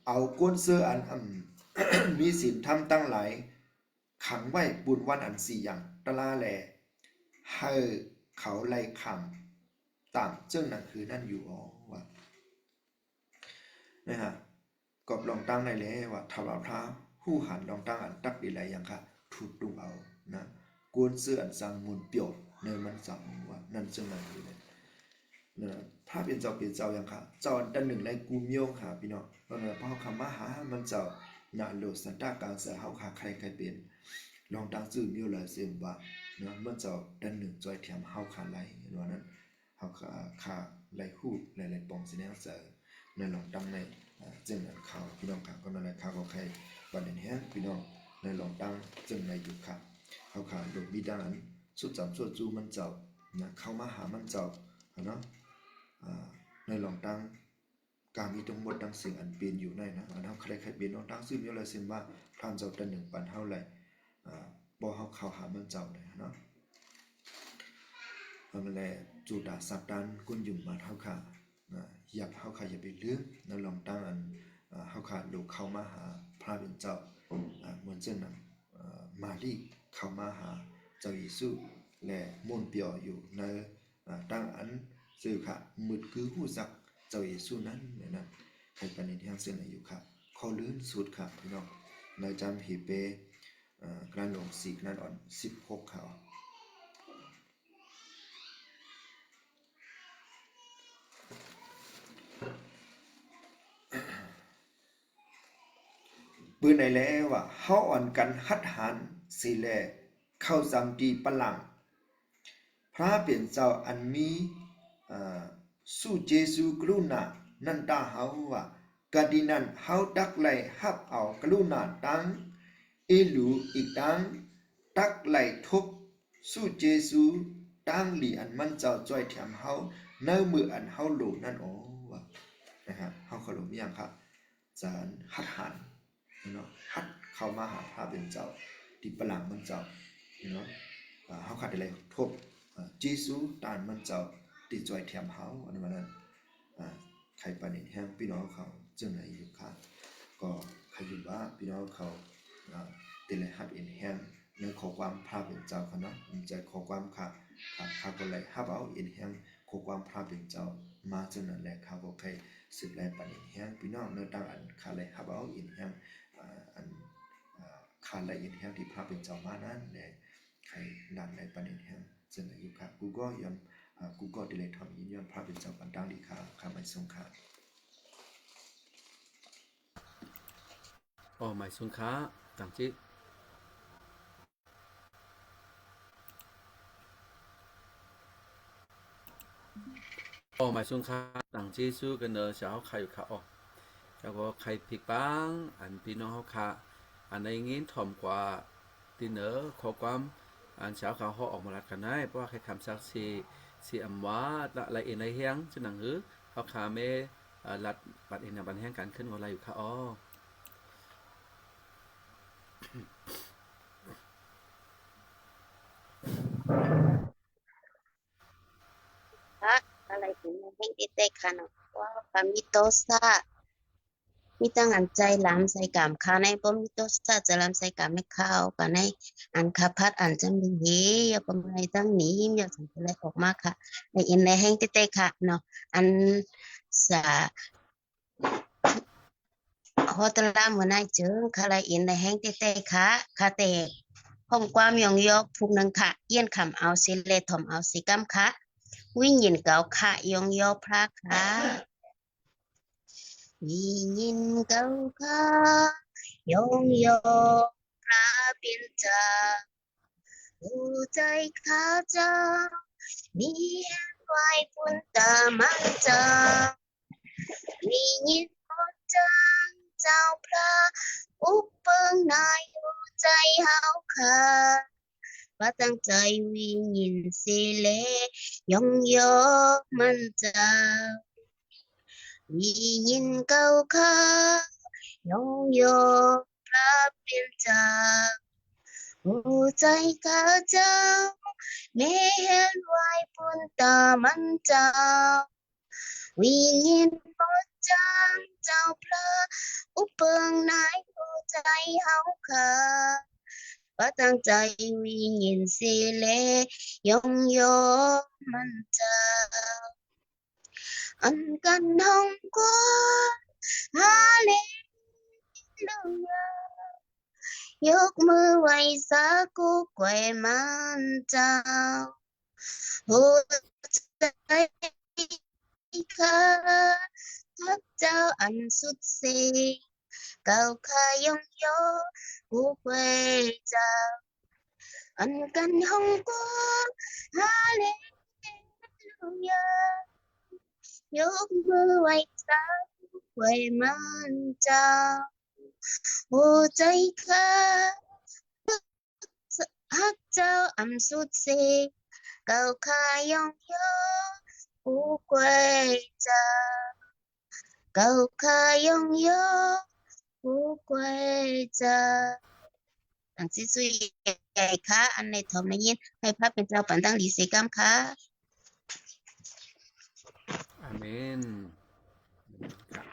เอากวนซื้ออัน มีศีลธรรมตั้งหลายขังไว้บุญวันอัน4อย่างตะลาแลให้เขาไล่คำตามจึงนั่นคือนั่นอยู่ว่านะฮะกอบลองตั้งได้เลยว่าถวายพระผู้หันลองตั้งอันตักดีไรอย่างค่ะถูกดุเอานะกวนเสื้ออันสังมุนเปียวในมันสังว่านั่นจึงนั่นคือเนี่ยพระเป็นเจ้าอย่างค่ะเจ้าดันหนึ่งในกูเมียวค่ะพี่น้องเพราะนั้นพอคำมาหามันเจ้าหน้าโลดสันตากลางเสือเฮาค่ะใครเป็นลองตั้งชื่อเมียวเลยเสียว่านะมันเจ้าดันหนึ่งจอยเทียมเฮาค่ะไรว่านั้นเฮาค่ะไรคู่หลายๆปองสิแนวเสือในลองตั้งในจึงนั้นเขาพี่น้องค่ะก็นั่นแหละเขาก็ใครประเด็นแห้งพี่น้องในลองตั้งจึงในอยู่ค่ะเขาขาหลบมีด้านสุดจำสุดจูมันเจ้านะเข้ามาหามันเจ้าเนาะในลองตั้งการมีทั้งหมดทั้งสิ่งอันเป็นอยู่ในนะอันเฮาใครเป็นลองตั้งซึ่งมีอะไรสิ่งว่าพรานเจ้าตันหนึ่งปันเฮาไหลบ่เฮาเข้าหามันเจ้าเลยเนาะมันแลจูดาสัตตันกุนยุ่มมาเฮาค่ะอย่าเฮาค่ะอย่าไปลืมในลองตั้งอันเฮาค่ะลูกเข้ามาหาพระเป็นเจ้าเหมือนเช่นนั้นมารีเข้ามาหาเจ้าเยซูและมนต์เปียวอยู่ในตั้งอันซื่อค่ะมืดคือหู้จักเจ้าเยซูนั้นเนี่ยนะให้ปณิธานเส้นอยู่ค่ะข้อลื่นสุดค่ะพี่น้องในจำฮีเปกระหลง4กระอ่อน16ค่ะปืนไหนแล้วว่าเฮาอ่อนกันหัดหันสิแลเข้าจำดีปะหลังพระเป็นเจ้าอันมีสู้เจซูกรุณานันตาเฮาว่ากะดินันเฮาดักไล่ฮับเอากรุณาตังเอลูอีกตังตักไล่ทบสู้เจซูตังหลีอันมันเจ้าจ้อยแถมเฮาเนื้อมืออันเฮาโลนั่นว่านะฮะเฮาขอรู้มีหยังครับจานหัดหันเนาะหัดเข้ามาหาพระเป็นเจ้าที่ปะหลังมันเจ้าเนาะเฮาขัดอะไรทบเจซูตานมันเจ้าติดจอยแถมเฮาอันนั้นใครปานนี้แห้งพี่น้องเขาจึงไหนอยู่ค่ะก็ใครอยู่ว่าพี่น้องเขาติเลยฮับอินแห้งในขอความพระเป็นเจ้าเขาเนาะมันจะขอความค่ะก็เลยฮับเอาอินแห้งขอความพระเป็นเจ้ามาจึงนั้นแหละเขาก็ใครสืบแลปานนี้แห้งพี่น้องเนื้อตั้งอันค่ะเลยฮับเอาอินแห้งอันค่ะเลยอินแห้งที่พระเป็นเจ้ามานั้นแหละใครดันในปานนี้แห้งจึงไหนอยู่ค่ะกูก็ยังกูก็ดิเลทอมยินยอมพระเป็นเจ้าปันดังดีค่ะข้าไม่ทรงค่ะไม่ทรงค่ะต่างจิไม่ทรงค่ะต่างจิสู้กันเนอะจะเอาใครอยู่ค่ะแล้วก็ใครผิดบ้างอันพี่น้องเขาค่ะอันในงี้ถ่อมกว่า ตีเหนือขอความอันเช้าเขาเขาออกมาลัดกันได้เพราะว่าใครคำสักสีอำว่าละเอ็นไรเฮียงจะหนังหือเขาขาเมลัดบัดเอ็นบันแห้งกันขึ้นวันไรอยู่ค่ะอ๋อ ค่ะอะไรถึงให้ติดเตค่ะเนาะว่าปามิโตซามีตั้งอันใจหลามใส่กามค่ะในบ่มีโตซาจะหลามใส่กามในข้าวกันในอันคาพัดอันจังมีเฮยาก็ไม่ตั้งหนีมอยากสังเกตออกมาค่ะในอินในแห้งติดเตค่ะเนาะอันสาฮอตลามหัวหน้าเจิงค่ะในอินในแห้งติดเตค่ะค่ะแต่ห้องความยองยอกพุกนังค่ะเอี้ยนคำเอาสิเลถมเอาสิกำค่ะวิ่งยินเก่าค่ะยองยอพระค่ะวิ่งยินเก่าค่ะยองยอพระเป็นเจ้าหัวใจข้าเจ้ามีแห่งไว้ปุ่นตามันเจ้าวิ่งยินหมดจังเจ้าพระอุปเปิงนายหัวใจเฮาค่ะว่าตั้งใจวิ่งยินสิเลยองยอมันเจ้าวิยินเก่าค่ะยองยอพระเป็นเจ้าหัวใจข้าเจ้าแม่เห็นไว้บนตามันเจ้าวิยินหมดจังเจ้าพระอุปเปิงนายหัวใจเฮาค่ะว่าตั้งใจวิ่งยินสิเลยองยอมันเจ้าอันกันห้องกว้างฮาเลลูยายกมือไหว้สากูแกวมันเจ้าหัวใจข้าทักเจ้าอันสุดเสียเก่าข้ายองยอกูแกวเจ้าอันกันห้องกว้างฮาเลลูยายกมือไหว้สาไว้มันเจ้าหัวใจข้าฮักเจ้าอำสุดเสียเก่าข้ายองยอกูแกวเจ้าเก่าข้ายองยอกูแกวเจ้าตั้งสิสุยใหญ่ค่ะอันในทอมในยินให้พระเป็นเจ้าปันตั้งหลีเสกรรมค่ะ อาเมนครับ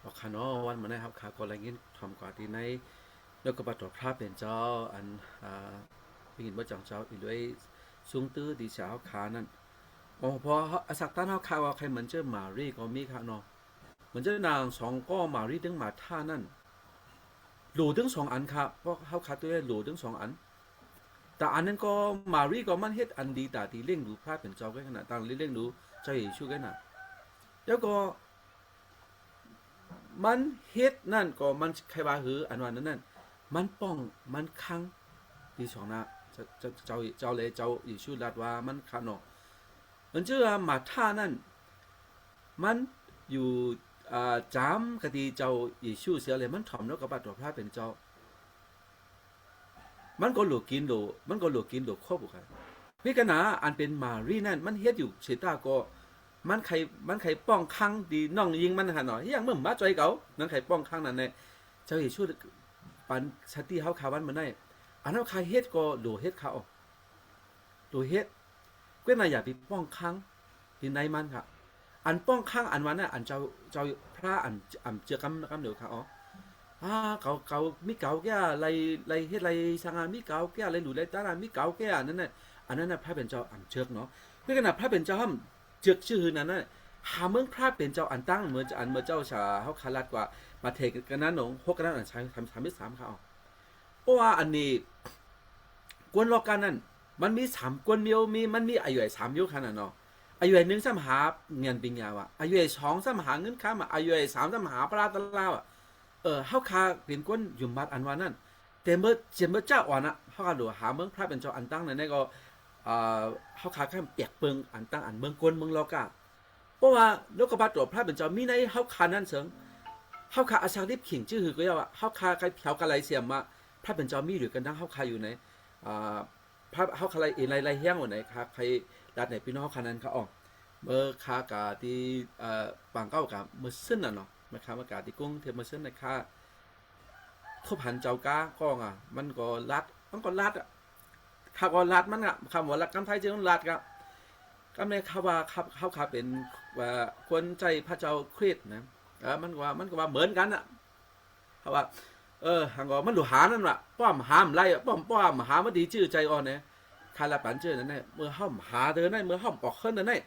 บอกค่ะเนาะวันมาได้ครับค่ะก็อะไรเงี้ยทำกว่าที่ในแล้วก็บัตรพระเป็นเจ้าอันเป็นหินว่าจังเจ้าอีด้วยซุ้งตื้อดีเช้าขานั่นพอสักตั้นเขาข่าวว่าใครเหมือนเจ้ามารีก็มีค่ะเนาะเหมือนเจ้านางสองก็มารีถึงมาท่านั่นหลูถึงสองอันครับเพราะเขาขาดตัวได้หลูถึงสองอันแต่อันนั้นก็มารีก็มันเฮ็ดอันดีแต่ดีเล่งดูพระเป็นเจ้ากันขนาดต่างเล่งดูเจ้าเยซูกันนะแล้วก็มันเฮ็ดนั่นก็มันใครว่าหืออันวันนั้นมันป้องมันคังดีสองนะเจ้าเลยเจ้าเยซูรัดว่ามันคังเนาะมันเชื่อมาท่านั่นมันอยู่จำกะดีเจ้าเยซูเสียเลยมันถ่อมแล้วก็บัดตัวพระเป็นเจ้ามันก็หลุดกินโดมันก็หลุดกินโดครอบบุกันพี่กันนะอันเป็นมารีนั่นมันเฮ็ดอยู่เชตาก็มันใครป้องคังดีน้องยิงมันหาหน่อยยังเมื่อมาจ่อยเก่านั่นใครป้องคังนั่นแน่เจ้าเยซูปันสติเฮาขาวันมันได้อันนั้นใครเฮ็ดก็โดเฮ็ดเขาโดเฮ็ดก็น่าอย่าไปป้องคังที่ในมันค่ะอันป้องคังอันวันน่ะอันเจ้าพระอันเจือกำเดี๋ยวค่ะอ๋อเก่ามีเก่าแก่ไรเฮ็ดไรสังหารมีเก่าแก่ไรหลุดไรตามีเก่าแก่นั่นน่ะอันนั้นน่ะพระเป็นเจ้าอันเชือกเนาะเพื่อขนาดพระเป็นเจ้าเจือกชื่อนั้นน่ะหาเมืองพระเป็นเจ้าอันตั้งเหมือนอันเมื่อเจ้าชาเฮาคาลัดกว่ามาเทกันนั้นหนง6กันนั้นอันใช้ทำที่3ค่ะเพราะว่าอันนี้กวนรอกันนั้นมันมี3กวนมันมีอายุ3ยุคขนาดเนาะอายุ1ซ้ำหาเงินปิญญาว่ะอายุ2ซ้ำหาเงินค้ามาอายุ3ซ้ำหาปลาตะลาวอ่ะเฮาคาเป็นก้นยุ่มบัดอันว่านั่นแต่เมื่อเจ้าอ่อนน่ะเฮาคาดูหาเมืองพระเป็นเจ้าอันตั้งนั่นก็เฮาคาแค่เปียกเปิงอันตั้งอันเมืองก้นเมืองลอกะเพ ราะว่าโลกบาตัวพระเป็นเจ้ามีในเฮาคานั่นเสริงเฮาคาอาชาลิบขิงชื่อคือก็ว่าเฮาคาใครเผากะไรเสียมมาพระเป็นเจ้ามีหรือกันทั้งเฮาคาอยู่ในพระเฮาคาไรไรเฮียงอยู่ไหนครับใครรัดไหนพี่น้องเฮาคานั้นเขาออกเมื่อคากาที่ปางเก้ากาเมื่อซึ่นน่ะเนาะมาคามากาที่กุ้งเทเมื่อซึ่นในค่าทบหันเจ้ากาก้องมันก็รัดข้าก็รัดมันคำว่ารัดกำไทยจึงรัดก็ในคำว่าเขาขาเป็นว่าคนใจพระเจ้าคริสต์นะมันก็ว่าเหมือนกันเพราะว่าหางก็มันหลุหานั่นว่ะป้อมหามไรป้อมหามาดีชื่อใจอ่อนเนี่ยคาราปันชื่อนั่นเนี่ยเมื่อห้อมหาเดินได้เมื่อห้อมออกขึ้นนั่นเนี่ย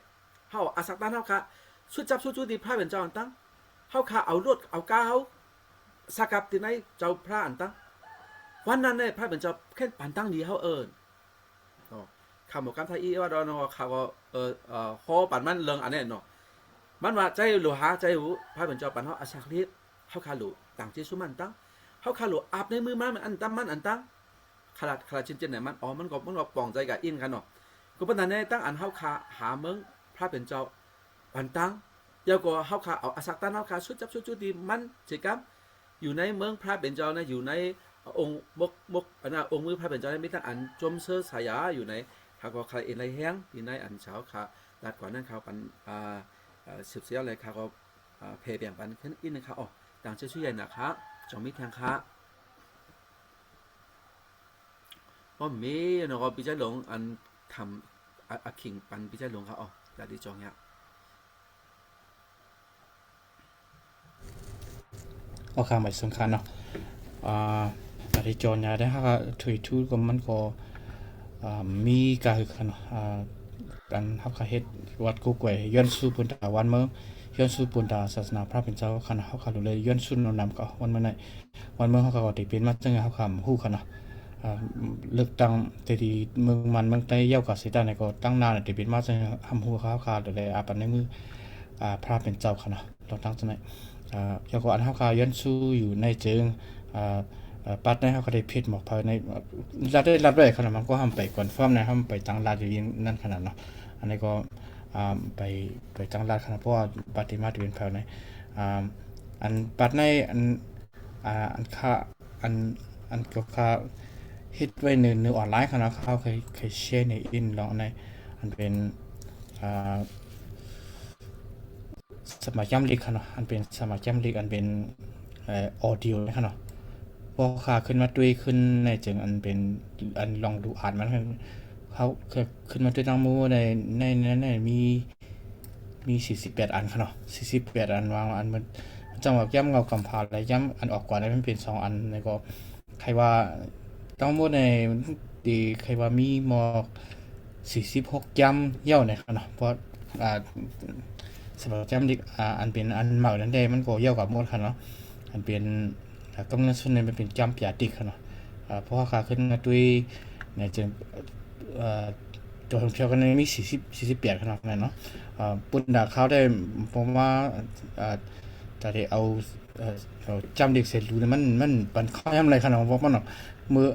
เขาอาศักตั้งเขาค่ะชุดจับชุดดีพระเป็นเจ้าอันตั้งเขาค่ะเอาลวดเอาก้าวสักกับที่ไหนเจ้าพระอันตั้งวันนั้นเนี่ยพระเป็นเจ้าแค่ปันตั้งดีเขาคำบอกการไทยว่าเราเนาะเขาก็โคปันมันเรื่องอันนี้เนาะมันว่าใจหลุหาใจหูพระเป็นเจ้าปันเขาอาศักฤทธิ์เขาขาหลุต่างเจสุมันตั้งเขาขาหลุอาบในมือมันอันตั้งขลาดชิ้นไหนมันมันก็ปองใจกับอินกันเนาะก็ปัญหาในตั้งอันเขาขาหาเมืองพระเป็นเจ้าปันตั้งเดี๋ยวก็เขาขาเอาอาศักตั้งเขาขาชุดจับชุดดีมันเจกับอยู่ในเมืองพระเป็นเจ้านะอยู่ในองค์มกอันน่ะองค์มือพระเป็นเจ้ามีตั้งอันจมเสื้อสายาอยู่ในเขาก็ใครเอ็นไรแห้งที่ในอันเช้าขาดัดกว่านั้นเขาปันสืบเสียอะไรเขาก็เพย์เบี่ยงปันขึ้นอินนะครับต่างเชื่อชื่อใหญ่นะครับจงมีทางค้าก็มีเนาะปีใจหลงอันทำขิงปันปีใจหลงเขาแต่ดีจองเนี่ยข้าไม่สำคัญเนาะแต่ที่จอนยาได้ฮะถุยทูก็มันก็มีการคือกันการทับขาเฮ็ดวัดกุกไว้ย้อนสู่ปุนตาวันเมื่อย้อนสู่ปุนตาศาสนาพระเป็นเจ้าคันเขาขาดเลยย้อนสู่นำก็วันเมื่อไหนวันเมื่อเขาก็ติเป็นมาจังเขาคำฮู้กันเนาะเลือกตั้งแต่ที่เมืองใต้เย้ากับสิตาในก็ตั้งนานติเป็นมาจังทำฮู้เขาขาดเลยปันในมือพระเป็นเจ้าคันเนาะเราตั้งจังไหนเจ้าก็อันเขาขาย้อนสู่อยู่ในเจิงปัดในเขาก็ได้พิษหมอกภายในรับได้ขนาดมันก็ห้ามไปก่อนฟ้อมในห้ามไปตั้งลาดอยู่นั่นขนาดเนาะอันนี้ก็ไปตั้งลาดขนาดเพราะว่าปฏิมาตเป็นภายในอันปัดในอันค่าอันก็ค่าฮิตไว้ในออนไลน์ขนาดเขาเคยแชร์ในอินลองในอันเป็นสมัยย้ำลีกขนาดอันเป็นสมัยย้ำลีกอันเป็นออดิโอขนาดพอขาขึ้นมาด้วยขึ้นในจึงอันเป็นอันลองดูอ่านมันเขาขึ้นมาด้วยตั้งมูในมี48อันค่ะเนาะ48อันวางอันมันจังหวะย้ำเงากำพาและย้ำอันออกกว่าได้มันเป็น2อันในก็ใครว่าตั้งมูในดีใครว่ามีม46ย้ำเย่าในค่ะเนาะเพราะสำหรับย้ำดิอันเป็นอันเหมานั้นได้มันก็เย่ากับหมดค่ะเนาะอันเป็นกำลังส่วนในมันเป็นจำปียติค่ะเนาะเพราะว่าขาขึ้นมาด้วยในจึงตัวของเพียวกันมี48ขนาดนั้นเนาะปุ่นดาเขาได้ผมว่าแต่ที่เอาจำเด็กเสร็จรู้เนี่ยมันปันข้อยำอะไรขนาดว่ามันมือ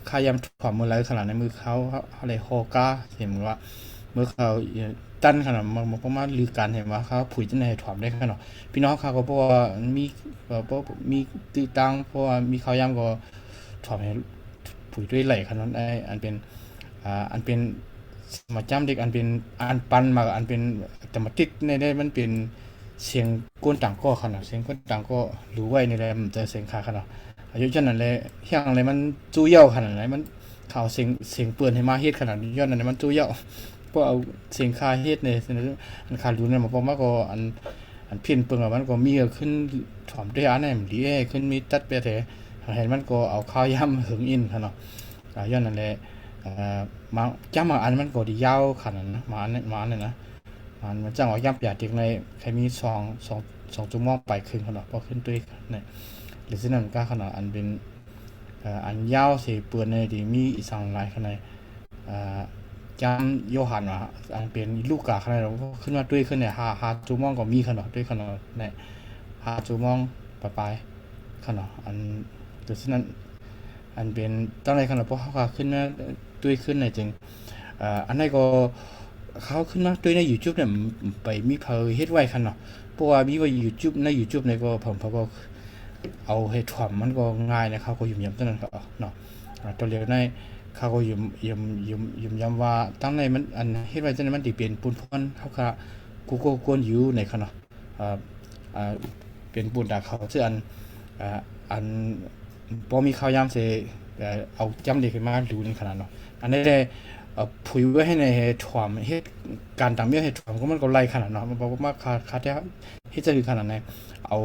ข้ายำถ่อมมืออะไรขนาดในมือเขาอะไรโฮก้าเห็นว่ามือเขาตั้นขนาดมันเพราะว่าลือการเห็นว่าเขาผุยจะในถ่อมได้ขนาดพี่น้องเขาก็เพราะว่ามีตีตังเพราะว่ามีข้าวยำก็ถ่อมให้ผุยด้วยไหลขนาดได้อันเป็นมาจำเด็กอันเป็นอันปันมาอันเป็นแต่มาติดในได้มันเป็นเสียงก้นต่างก็ขนาดเสียงก้นต่างก็รู้ไว้ในแหละมันจะเสียงคาขนาดอายุจันนั่นเลยเฮียงอะไรมันจู้เย่าขนาดไหนมันข่าวเสียงเปื่อนให้มาเฮ็ดขนาดย้อนนั่นมันจู้เย่าเพราะเอาเสียงคาเฮ็ดในอันคารู้เนี่ยมาเพราะว่าก็อันเพี้ยนเปิงมันก็มีขึ้นถอมด้วยอันนั้นดีขึ้นมีตัดไปแต่เห็นมันก็เอาข้าวย่ำหึงอินขนาดย้อนนั่นแหละมาจ้ำมาอันมันก็ดียาวขนาดนะมาเนี่ยนะมันจังว่าย่ำปียติในใครมี2จุ่มมองไปขึ้นขนาดพอขึ้นด้วยเนี่ยหรือสิ่งนั้นก็ขนาดอันเป็นอันยาวสีเปื่อนในที่มีอีสังหลายขนาดจำโยหันว่าอันเป็นลูกกาขนาดเราขึ้นมาด้วยขึ้นเนี่ยหาจุ่มมองก็มีขนาดด้วยขนาดเนี่ยหาจุ่มมองปลายขนาดอันหรือสิ่งนั้นอันเป็นตั้งในขนาดเพราะเขาขึ้นมาด้วยขึ้นในจึงอันนี้ก็ เขาขึ้นมาด้วยใน YouTube เนี่ยไปมีเพอเฮ็ดไว้คั่นเนาะเพราะว่ามีว่า YouTube ใน YouTube เนี่ยก็ผมก็เอาเฮ็ดถ่อมมันก็ง่ายนะเขาก็ยุ่มยำตนั้นก็เนาะตัวเรียกในเขาก็ยุ่มยำว่าตั้งในมันอันเฮ็ดไว้จังนั้นมันสิเป็นปูนพรเขาก็กูก็กวนอยู่ในคั่นเนาะเป็นปูนดาเขาซึ่งอันบ่มีข้าวยามสิเอาจำเด็กขึ้นมาดูนี่ขนาดเนาะอันนี้ได้ผุยไว้ให้ในถ่อมเฮ็ดการตามเมียเฮ็ดถ่อมก็มันก็ไล่ขนาดเนาะมันบอกว่าคาดเฮ็ดจะคือขนาดไหนเอา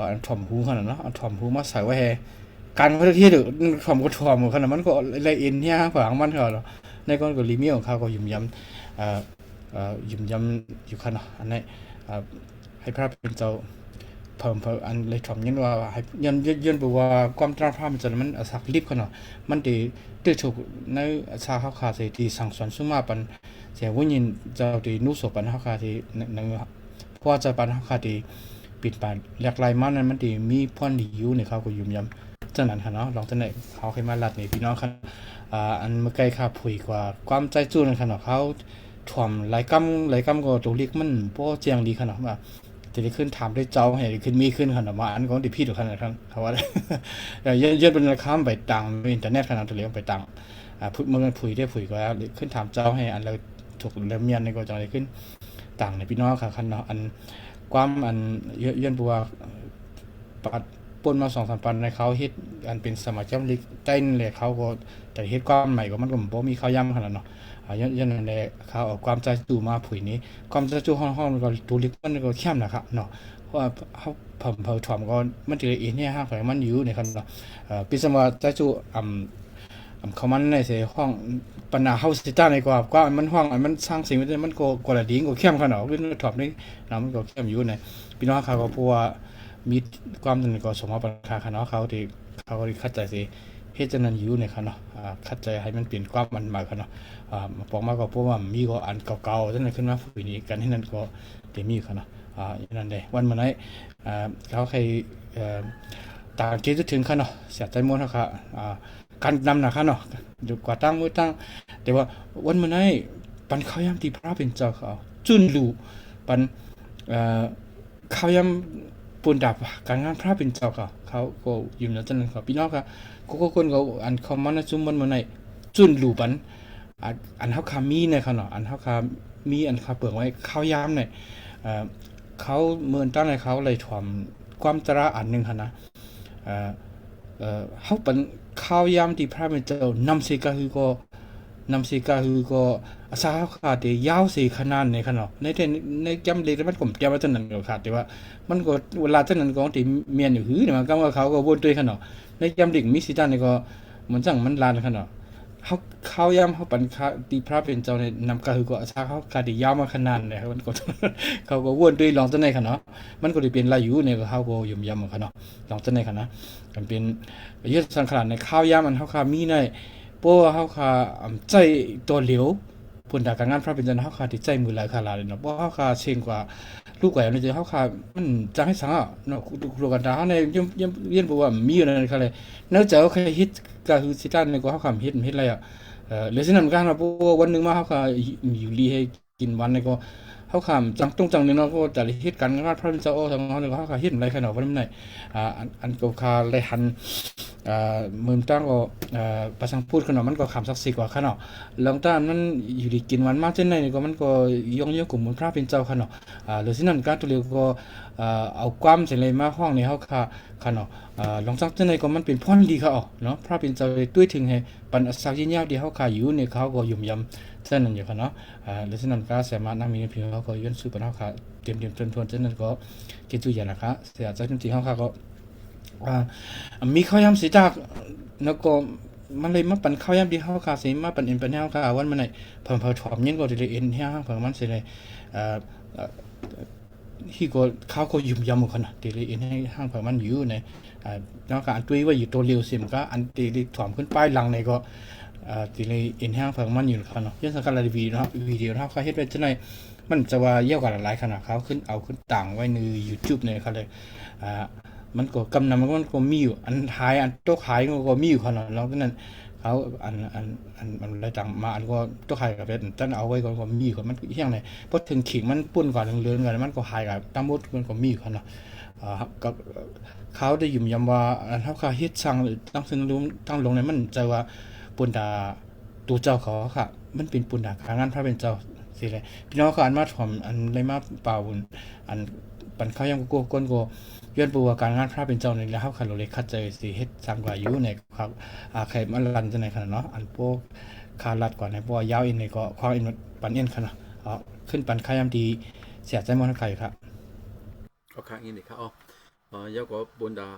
อันถ่อมหูขนาดเนาะเอาถ่อมหูมาใส่ไว้ให้การเขาที่เด้อถ่อมก็ถ่อมขนาดมันก็ไล่เอ็นเนี่ยขวางมันเขาเนาะในก้อนก็รีเมียของเขาก็ยุ่มยำยุ่มยำอยู่ขนาดอันนี้ให้พระเป็นเจ้าเพิ่มอันเลยถ่อมยันว่าให้ยันบอกว่าความตราพระมันจะมันสักลิบขนาดมันได้ถูกในชาเขาขาดที่สังสรรค์สุมาปันเสียวุ่นยินเจ้าที่นุสปันเขาขาดที่นั่งเพราะจะปันเขาขาดที่ปิดปานหลากหลายมันนั้นมันที่มีพ่นดีอยู่ในเขาก็ยุ่มยำจังนั้นค่ะเนาะลองจังไหนเขาเคยมาลัดนี่พี่น้องครับอันเมื่อไกลค่ะผุยกว่าความใจจู้นั่นค่ะเนาะเขาถ่อมหลายกำก็ตัวเล็กมันโป้เจียงดีขนาดว่าจะได้ขึ้นถามได้เจ้าให้ขึ้นมีขึ้นขนาดว่าอันของที่พี่ถูกขนาดนั้นเขาว่าเยอะเป็นราคาไปต่างอินเทอร์เน็ตขนาดตัวเล็กไปต่างเมื่อผุยได้ผุยก็แล้วขึ้นถามเจ้าให้อันเราถูกเริ่มเมียนในก็จะได้ขึ้นต่างในพี่น้องค่ะคันเนาะอันความอันเยอะบัวปัดปนมา2-3 ปันในเขาเฮ็ดอันเป็นสมาชิกลิกใต้นั่นแหละเขาก็แต่เฮ็ดความใหม่ก็มันก็บ่มีข้าวย่ำขนาดเนาะยันนั่นแหละเขาเอาความใจจู่มาผุยนี้ความใจจู่ห้องก็ตัวลิกมันก็เข้มนะครับเนาะเพราะว่าเขาผมถ่อมก็มันจะเอ็นเนี่ยห้างของมันอยู่ในคันเนาะปีสมาใจจู่เขามันในเสียห้องปัญหาเฮาสิต้าในกว่ามันห้องมันสร้างสิ่งมันก็กว่าดีก็เข้มขนาดขึ้นถ่อมนี่นะมันก็เข้มอยู่ในพี่น้องเขาก็เพราะว่ามีความนึงก็สมมาปัญหาคณะเขาที่คัดใจสิเฮ็ดจังนั้นอยู่ในคันเนาะคัดใจให้มันเปลี่ยนความมันมาคันเนาะบอกมาก็เพราะว่ามีก็อันเก่าๆจังนั้นขึ้นมาผู้นี้กันให้นั้นก็ได้มีคันเนาะอย่างนั้นได้วันมื้อไหนเขาเคยตามเกณฑ์ถึงคันเนาะเสียใจหมดเนาะค่ะการนำนะคะเนาะอยู่กว่าตั้งมือตั้งแต่ว่าวันมื้อไหนปันข้าวยามที่พระเป็นเจ้าเขาจุนรู้ปันข้าวยามปูนดับการงานพระเป็นเจ้าเขาก็อยู่ในจังนั้นครับพี่น้องครับก็คนเขาอันเขามันซุ่มมันในจุนหลูปันอันเขาคามีในเขาเนาะอันเขาคามีอันเขาเปิดไว้ข้าวยามเนี่ยเขาเมือนตั้งในเขาเลยถ่อมความตระอันหนึ่งค่ะนะเขาเป็นข้าวยามที่พระเป็นเจ้านำสิกาคือก็อาสาขาดยาวสีขนาดในขนาดในจำเลยมันผมจำว่าจังนั้นก็ขาดแต่ว่ามันก็เวลาจังนั้นก็ที่เมียนอยู่หื้อเนี่ยมันก็ว่าเขาก็วนตัวขนาดในจำเด็กมิสิตันนี่ก็เหมือนจังมันลานขนาดเขาย้ำเขาปันคาตีพระเป็นเจ้าในนำกาคือก็อาสาเขาขาดยาวมาขนาดเนี่ยมันก็เขาก็วนตัวลองจังในขนาดมันก็ได้เป็นลายอยู่เนี่ยก็เขาก็ยุ่มยำขนาดลองจังในขนาดมันเป็นยืดสังขารในข้าวย้ำมันเขาขามีในเพราะว่าเขาขาใจตัวเหลวผลจากการงานพระเป็นจันทร์เขาขาติดใจมือหลายขาลาเลยเนาะเพราะเขาขาเชิงกว่าลูกแหวนในใจเขาขามันจะให้สังอ่ะเนาะครูกันดาเขาในเยี่ยมบอกว่ามีอยู่ในนั้นเขาเลยนอกจากเขาเคยฮิตก็คือสิตันในก็เขาขาฮิตอะไรอ่ะเลสินั่นกันนะเพราะวันหนึ่งมาเขาขาอยู่รีให้กินวันในก็เขาขามจังนึงเนาะก็จะฮิตกันงานพระเป็นเจ้าโอ้ทางเขาเนี่ยเขาขาฮิตอะไรขนาดวันนั้นไหนอันก็ขาเลยหันมือตั้งก็ประสังพูดขนาดมันก็ขำสักสี่กว่าขนาดหลังจากนั้นอยู่ดีกินวันมากเช่นไรก็มันก็ย่องเยอะกลุ่มพระเป็นเจ้าขนาดหรือสิ่งนั้นการตัวเรียกก็เอาความเสร็จเลยมาห้องในเขาขนาดหลังจากเช่นไรก็มันเป็นพ่อนดีเขาออกเนาะพระเป็นเจ้าด้วยถึงให้ปันสักยิ่งยาวที่เขาขาอยู่ในเขาก็ยุ่มยำเช่นนั้นอยู่ขนาดหรือสิ่งนั้นก็สามารถนั่งมีเพียงเขาก็ย้อนสู้ปัญหาขาเตรียมทวนเช่นนั้นก็คิดตัวอย่างนะคะเสียใจจริงๆเขาก็มีข้าวยำสีจากแล้วก็มันเลยมาปั่นข้าวยำที่เขาขาสีมาปั่นเอ็นปั่นแนวขาวันมันไหนเพิ่มถ่อมยิ่งกว่าที่เอ็นแห้งเพิ่มมันเสียเลยที่ก็เขาก็ยุ่มยำขนาดที่เอ็นให้ห้างเพิ่มมันอยู่ในแล้วก็อันตุ้ยว่าอยู่ตัวเร็วเสียมก็อันที่ถ่อมขึ้นป้ายหลังในก็ที่เอ็นแห้งเพิ่มมันอยู่ขนาดยังสังกัดวิดีโอเขาเฮ็ดไว้ที่ไหนมันจะว่าเยี่ยวกับหลายขนาดเขาขึ้นเอาขึ้นต่างไว้ใน YouTube เนี่ยเขาเลยมันก็กำนำมันก็มีอยู่อันท้ายอันโต๊ะขายก็มีอยู่ขนาดแล้วนั้น เขาอันได้จังมาอันก็ตัวไข่กับเป็นจันเอาไว้ก่อนก็มีคนมันเฮียงไหนพอถึงขิงมันปุ่นก่อนเลื่อนๆกันมันก็หายกับตามมุดมันก็มีคนเนาะกับเขาได้ยืมย้ำว่าเฮาค่าเฮ็ดสั่งตั้งซึ่งรู้ตั้งลงในมันใจว่าปุ่นดาตัวเจ้าเขาค่ะมันเป็นปุ่นดาการงานพระเป็นเจ้าสิเลยพี่น้องเขาอันมาถ่อมอันเลยมาเป่าบุญอันปันเขายังกลัวก้นก็ย้อนปูว่าการงานพระเป็นเจ้านี่แล้วเฮาคันโลเลยคัดใจสิเฮ็ดสร้างกว่าอยู่ในครับใครมันรันจังได๋คั่นเนาะอันพวกคารัดก่อนในพวกยาวอินนี่ก็ความอินปันเอ็นคั่นเนาะขึ้นปันขายามดีเสียใจหมดทั้งไข่ครับก็ค้างอีนี่ครับยาวก็บนดา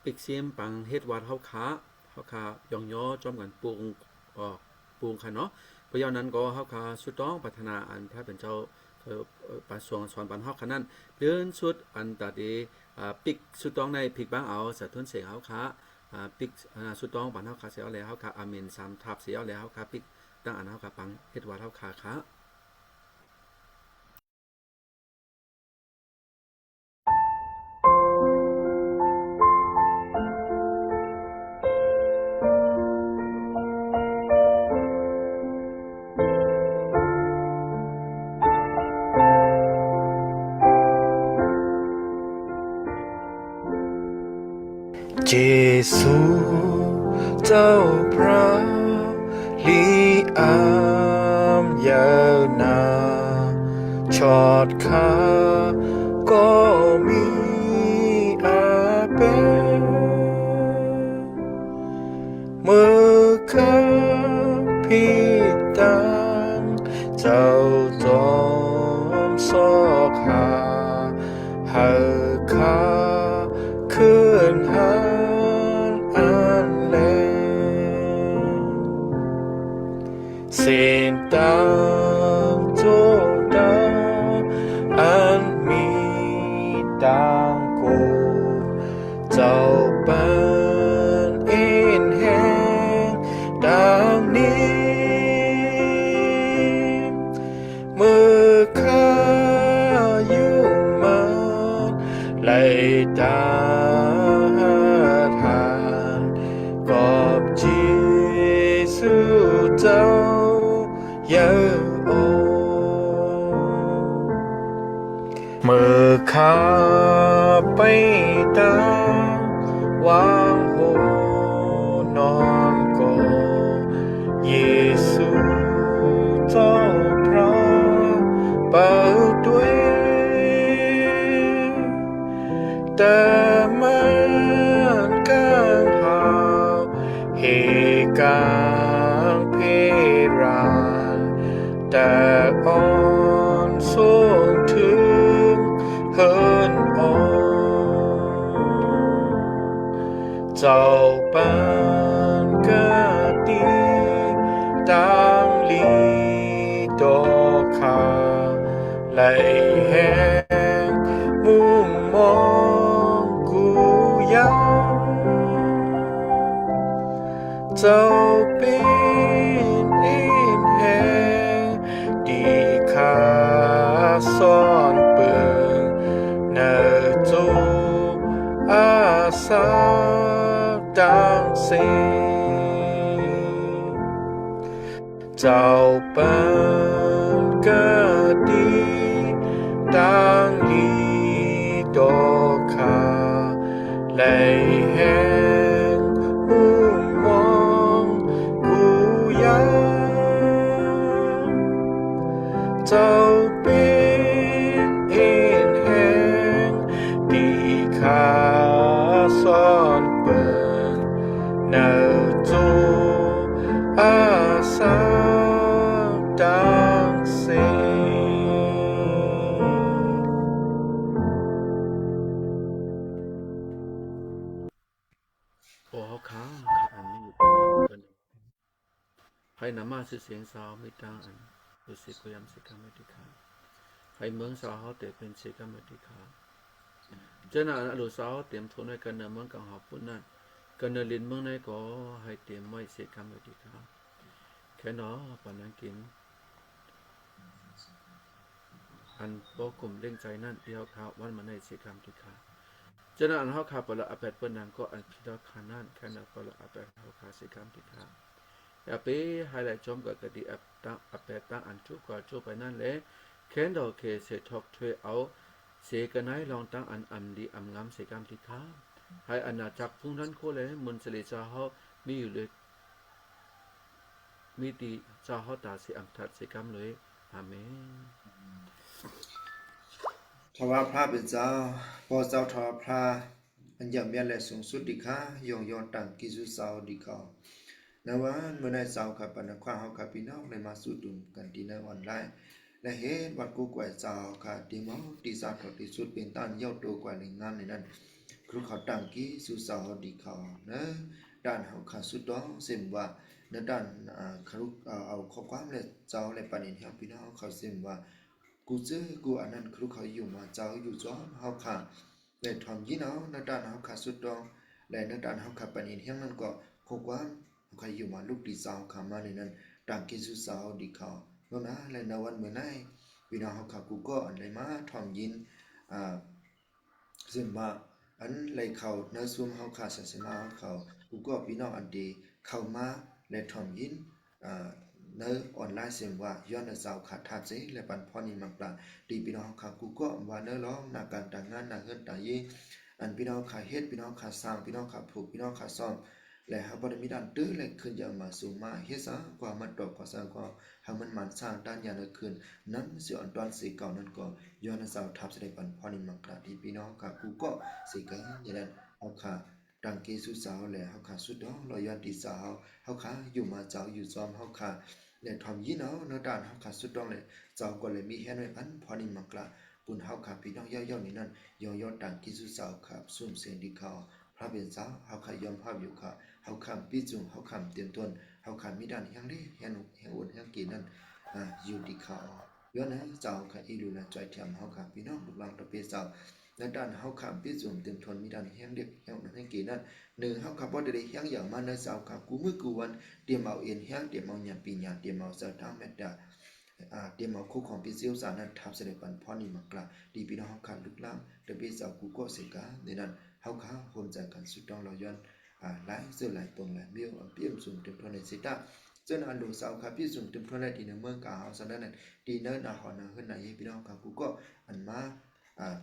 ปิกเสียมปังเฮ็ดวัดเฮาคายองย่อจอมกันปรุงค่ะเนาะเพราะฉะนั้นก็เฮาคาสุดต้องพัฒนาอันพระเป็นเจ้าปันสอนปันเฮาคันนั้นเดินสุดอันตาดีปิกสุดต้องในปิกบ้างเอาสะท้นเสียงเฮาคาปิกสุดต้องปันเฮาคาเสียแล้วเฮาคาอาเมน3ทับเสียแล้วเฮาคาปิกตั้งอันเฮาคาปังเฮ็ดวัดเฮาคาค่ะเจซูเจ้าพระลีอามยาวนานชอดขาก็มีอาเป็นเมื่อข้าพิตังเจ้าจอมซอกหาหาขาขึ้นหาอันเลเส้นตางโจดาอันมีตังกูเจ้าเป็นอินแห่งดังนี้เมื่อข้าอยู่มันไหลตากอบจีสุเจ้าเยาโอเมื่อข้าไปตาวางโหนอนก็เยซูเจ้าพระเปิดด้วยแต่มันกังหาเหกางเพรานแต่อ่อนสูงถึงเฮินอ่อนเจ้าปานกะตีตังลีดอกขาไหลแห้งมุ่งมองกูยังเจ้าเป็นอินแห่งดีขาซ่อนเปิงเนจูอาสาดังเสเจ้าเป็นกะดีตังลีดอกขาไหลแห้งมุ่งมองกูยังเจ้าเป็นอินแห่งดีขาซ่อนเปิงเนจูอาสาดังเสโอ้เฮาค้างครับอันนี้อยู่กันให้นำมาสื่อเสียงสาวไม่ต่างอันรู้สึกก็ยำสิกรรมไม่ดีค่ะให้เมืองสาวเฮาเตเป็นสิกรรมไม่ดีค่ะเจ้าหน้าอนุสาวเตรียมทุนในกันเนเมืองกังหาปุ่นนั่นกันเนลินเมืองในก็ให้เตรียมไว้สิกรรมไม่ดีค่ะแค่เนาะปานนั้นกินอันบ่กลุ่มเร่งใจนั่นเดียวค่ะวันมาในสิกรรมดีค่ะเจ ฉะนั้นเฮาคาปละอเปดเปิ้นนั้นก็อันพิดาคานั้นแค่นั้นปละอเปดเฮาคาสิกรรมที่ทาอย่าไปไฮไลท์จอมกับกดีตั้งอเปดตั้งอันจุกว่าจุไปนั่นแหละแค่นดอกเคเสทอกช่วยเอาเสกันให้ลองตั้งอันอำดีอำงามสิกรรมที่ทาให้อาณาจักรพุ่งนั้นโคเลยมุนสลิจาเฮามีอยู่เลยมีดีจาเฮาตาสิอังทัดสิกรรมเลยอาเมน ทว่าพระเป็นเจ้าพอเจ้าทว่าพระอันยำเมียนและสูงสุดดีค่ะยองยอนตังกิจุสาวดีค่ะในวันเมื่อในสาวกับปนักข้าเฮากับพี่น้องในมาสู้ดุมกันที่ในออนไลน์และเห็นวัดกูกวยเจ้าค่ะที่มอที่สาธที่สุดเป็นต้านเย้าตัวกว่าในงานในนั้นครูเขาตังกิสุสาวดีค่ะนะด้านเฮาขาสุดดองเสมว่าในด้านครูเอาข้อความและเจ้าและปณิธานพี่น้องเขาเสมว่ากูเจอกูอันนั้นครูเขาอยู่มาเจ้าอยู่จ้อเฮาค่ะในทอมยีเนาะในด้านเฮาขาสุดดองและในด้านเฮาขาปณิธานนั้นก็ข้อความใครอยู่มาลูกดีสาวขามาในนั้นต่างกิสุสาวดีเขาเนาะนะและในวันเมื่อไหร่พี่น้องเฮาขากูก็อันไหนมาทอมยินซึ่งว่าอันไหลเขาเนื้อซุ่มเฮาขาศาสนาเขากูก็พี่น้องอันดีเข้ามาและทอมยินเนื้อออนไลน์เสียงว่าย้อนเนื้อสาวขาดทาเจและปันพอนี่มักปลาดีพี่น้องขากูก็ว่าเนื้อร้องนาการต่างงานนาเฮือนตายีอันพี่น้องขาเฮ็ดพี่น้องขาสร้างพี่น้องขาปลูกพี่น้องขาซ่อมและหาบ่ได้มีด้านตื้อและขึ้นจะมาสู่มาเฮ็ดซะกว่ามันดอกกว่าซะกว่าหามันมันสร้างด้านยาเนื้อขึ้นนั้นสิอ่อนตอนสิเก่านั้นก็ย้อนเนื้อสาวทับแสดงปันพอนี่มักปลาดีพี่น้องขากูก็สิกันอย่างนั้นเอาขาดังเกสุสาวและเฮาขาสุดดอกรอยย้อนดีสาวเฮาขาอยู่มาเจ้าอยู่ซ้อมเฮาขาและทอมยีเนาะเนื้อด้านเฮาขาสุดดอกเลยเจ้าก็เลยมีแค่น้อยอันพอนี่มักละปุ่นเฮาขาพี่น้องย่อๆนี่นั่นย่อๆดังเกสุสาวครับซุ่มเสียงดีเขาพระเป็นเจ้าเฮาขายอมภาพอยู่ค่ะเฮาคำปิจุงเฮาคำเตรียมต้นเฮาคำมีด้านยังได้แห่งแห่งอุ่นแห่งกินนั่นอยู่ดีเขาย้อนนะเจ้าค่ะอีดูนะจอยเทียมเฮาค่ะพี่น้องลูกหลานตะเปเจ้าในด้านเฮาคำปิจุงเตรียมทนมีด้านแห่งเด็กแห่งนั้นแห่งกินนั่นหนึ่งเฮาคำบ่ได้แห่งอย่างมาในเจ้าค่ะกูมือกูวันเตรียมเอาเอ็นแห่งเตรียมเอาหยันปีหยันเตรียมเอาเจ้าตามแม่ดาเตรียมเอาคู่ของพิเศษสารนั้นทับเสด็จปันพอนี่มักละดีพี่น้องเฮาค่ะลูกหลานตะเปเจ้ากูก็เสกาในนั้นเฮาค่ะโฮมใจกันสุดต้องเราย้อนหลายเสื้อหลายปงหลายเบี้ยวเปี่ยมสูงเต็มทนในสิตาเจ้าอันดูสาวครับพี่สูงเต็มทนในดีในเมืองกาเฮาสันนั้นดีเนินอาหารนะขึ้นในพี่น้องครับกูก็อันมา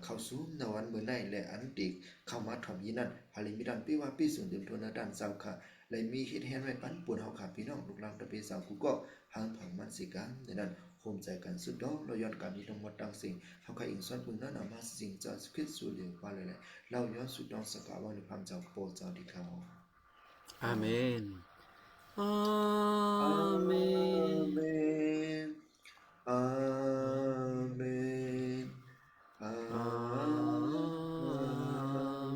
เข้าสู่ในวันเมื่อไหร่และอันติเข้ามาทำยีนั้นหาลิมิดันพี่ว่าพี่สูงเต็มทนในด้านสาวค่ะเลยมีเฮ็ดแฮนไว้ปันปุ่นเฮาค่ะพี่น้องลูกหลานตะเปสาวกูก็หางผังมันสิกันในนั้นโฮมใจกันสุดดอกเราย้อนกันนี้ทั้งหมดทั้งสิ่งเฮาค่ะอิงส่วนปุ่นนั้นมาสิ่งจะคิดสู่เหลียวว่าเลยเราย้อนสุดดอกสกาวในพระเจ้าโปรดเจ้าดีเขาอาเมน อาเมน อาเมน อา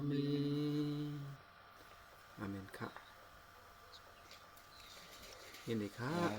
เมน อาเมนครับยินดีครับ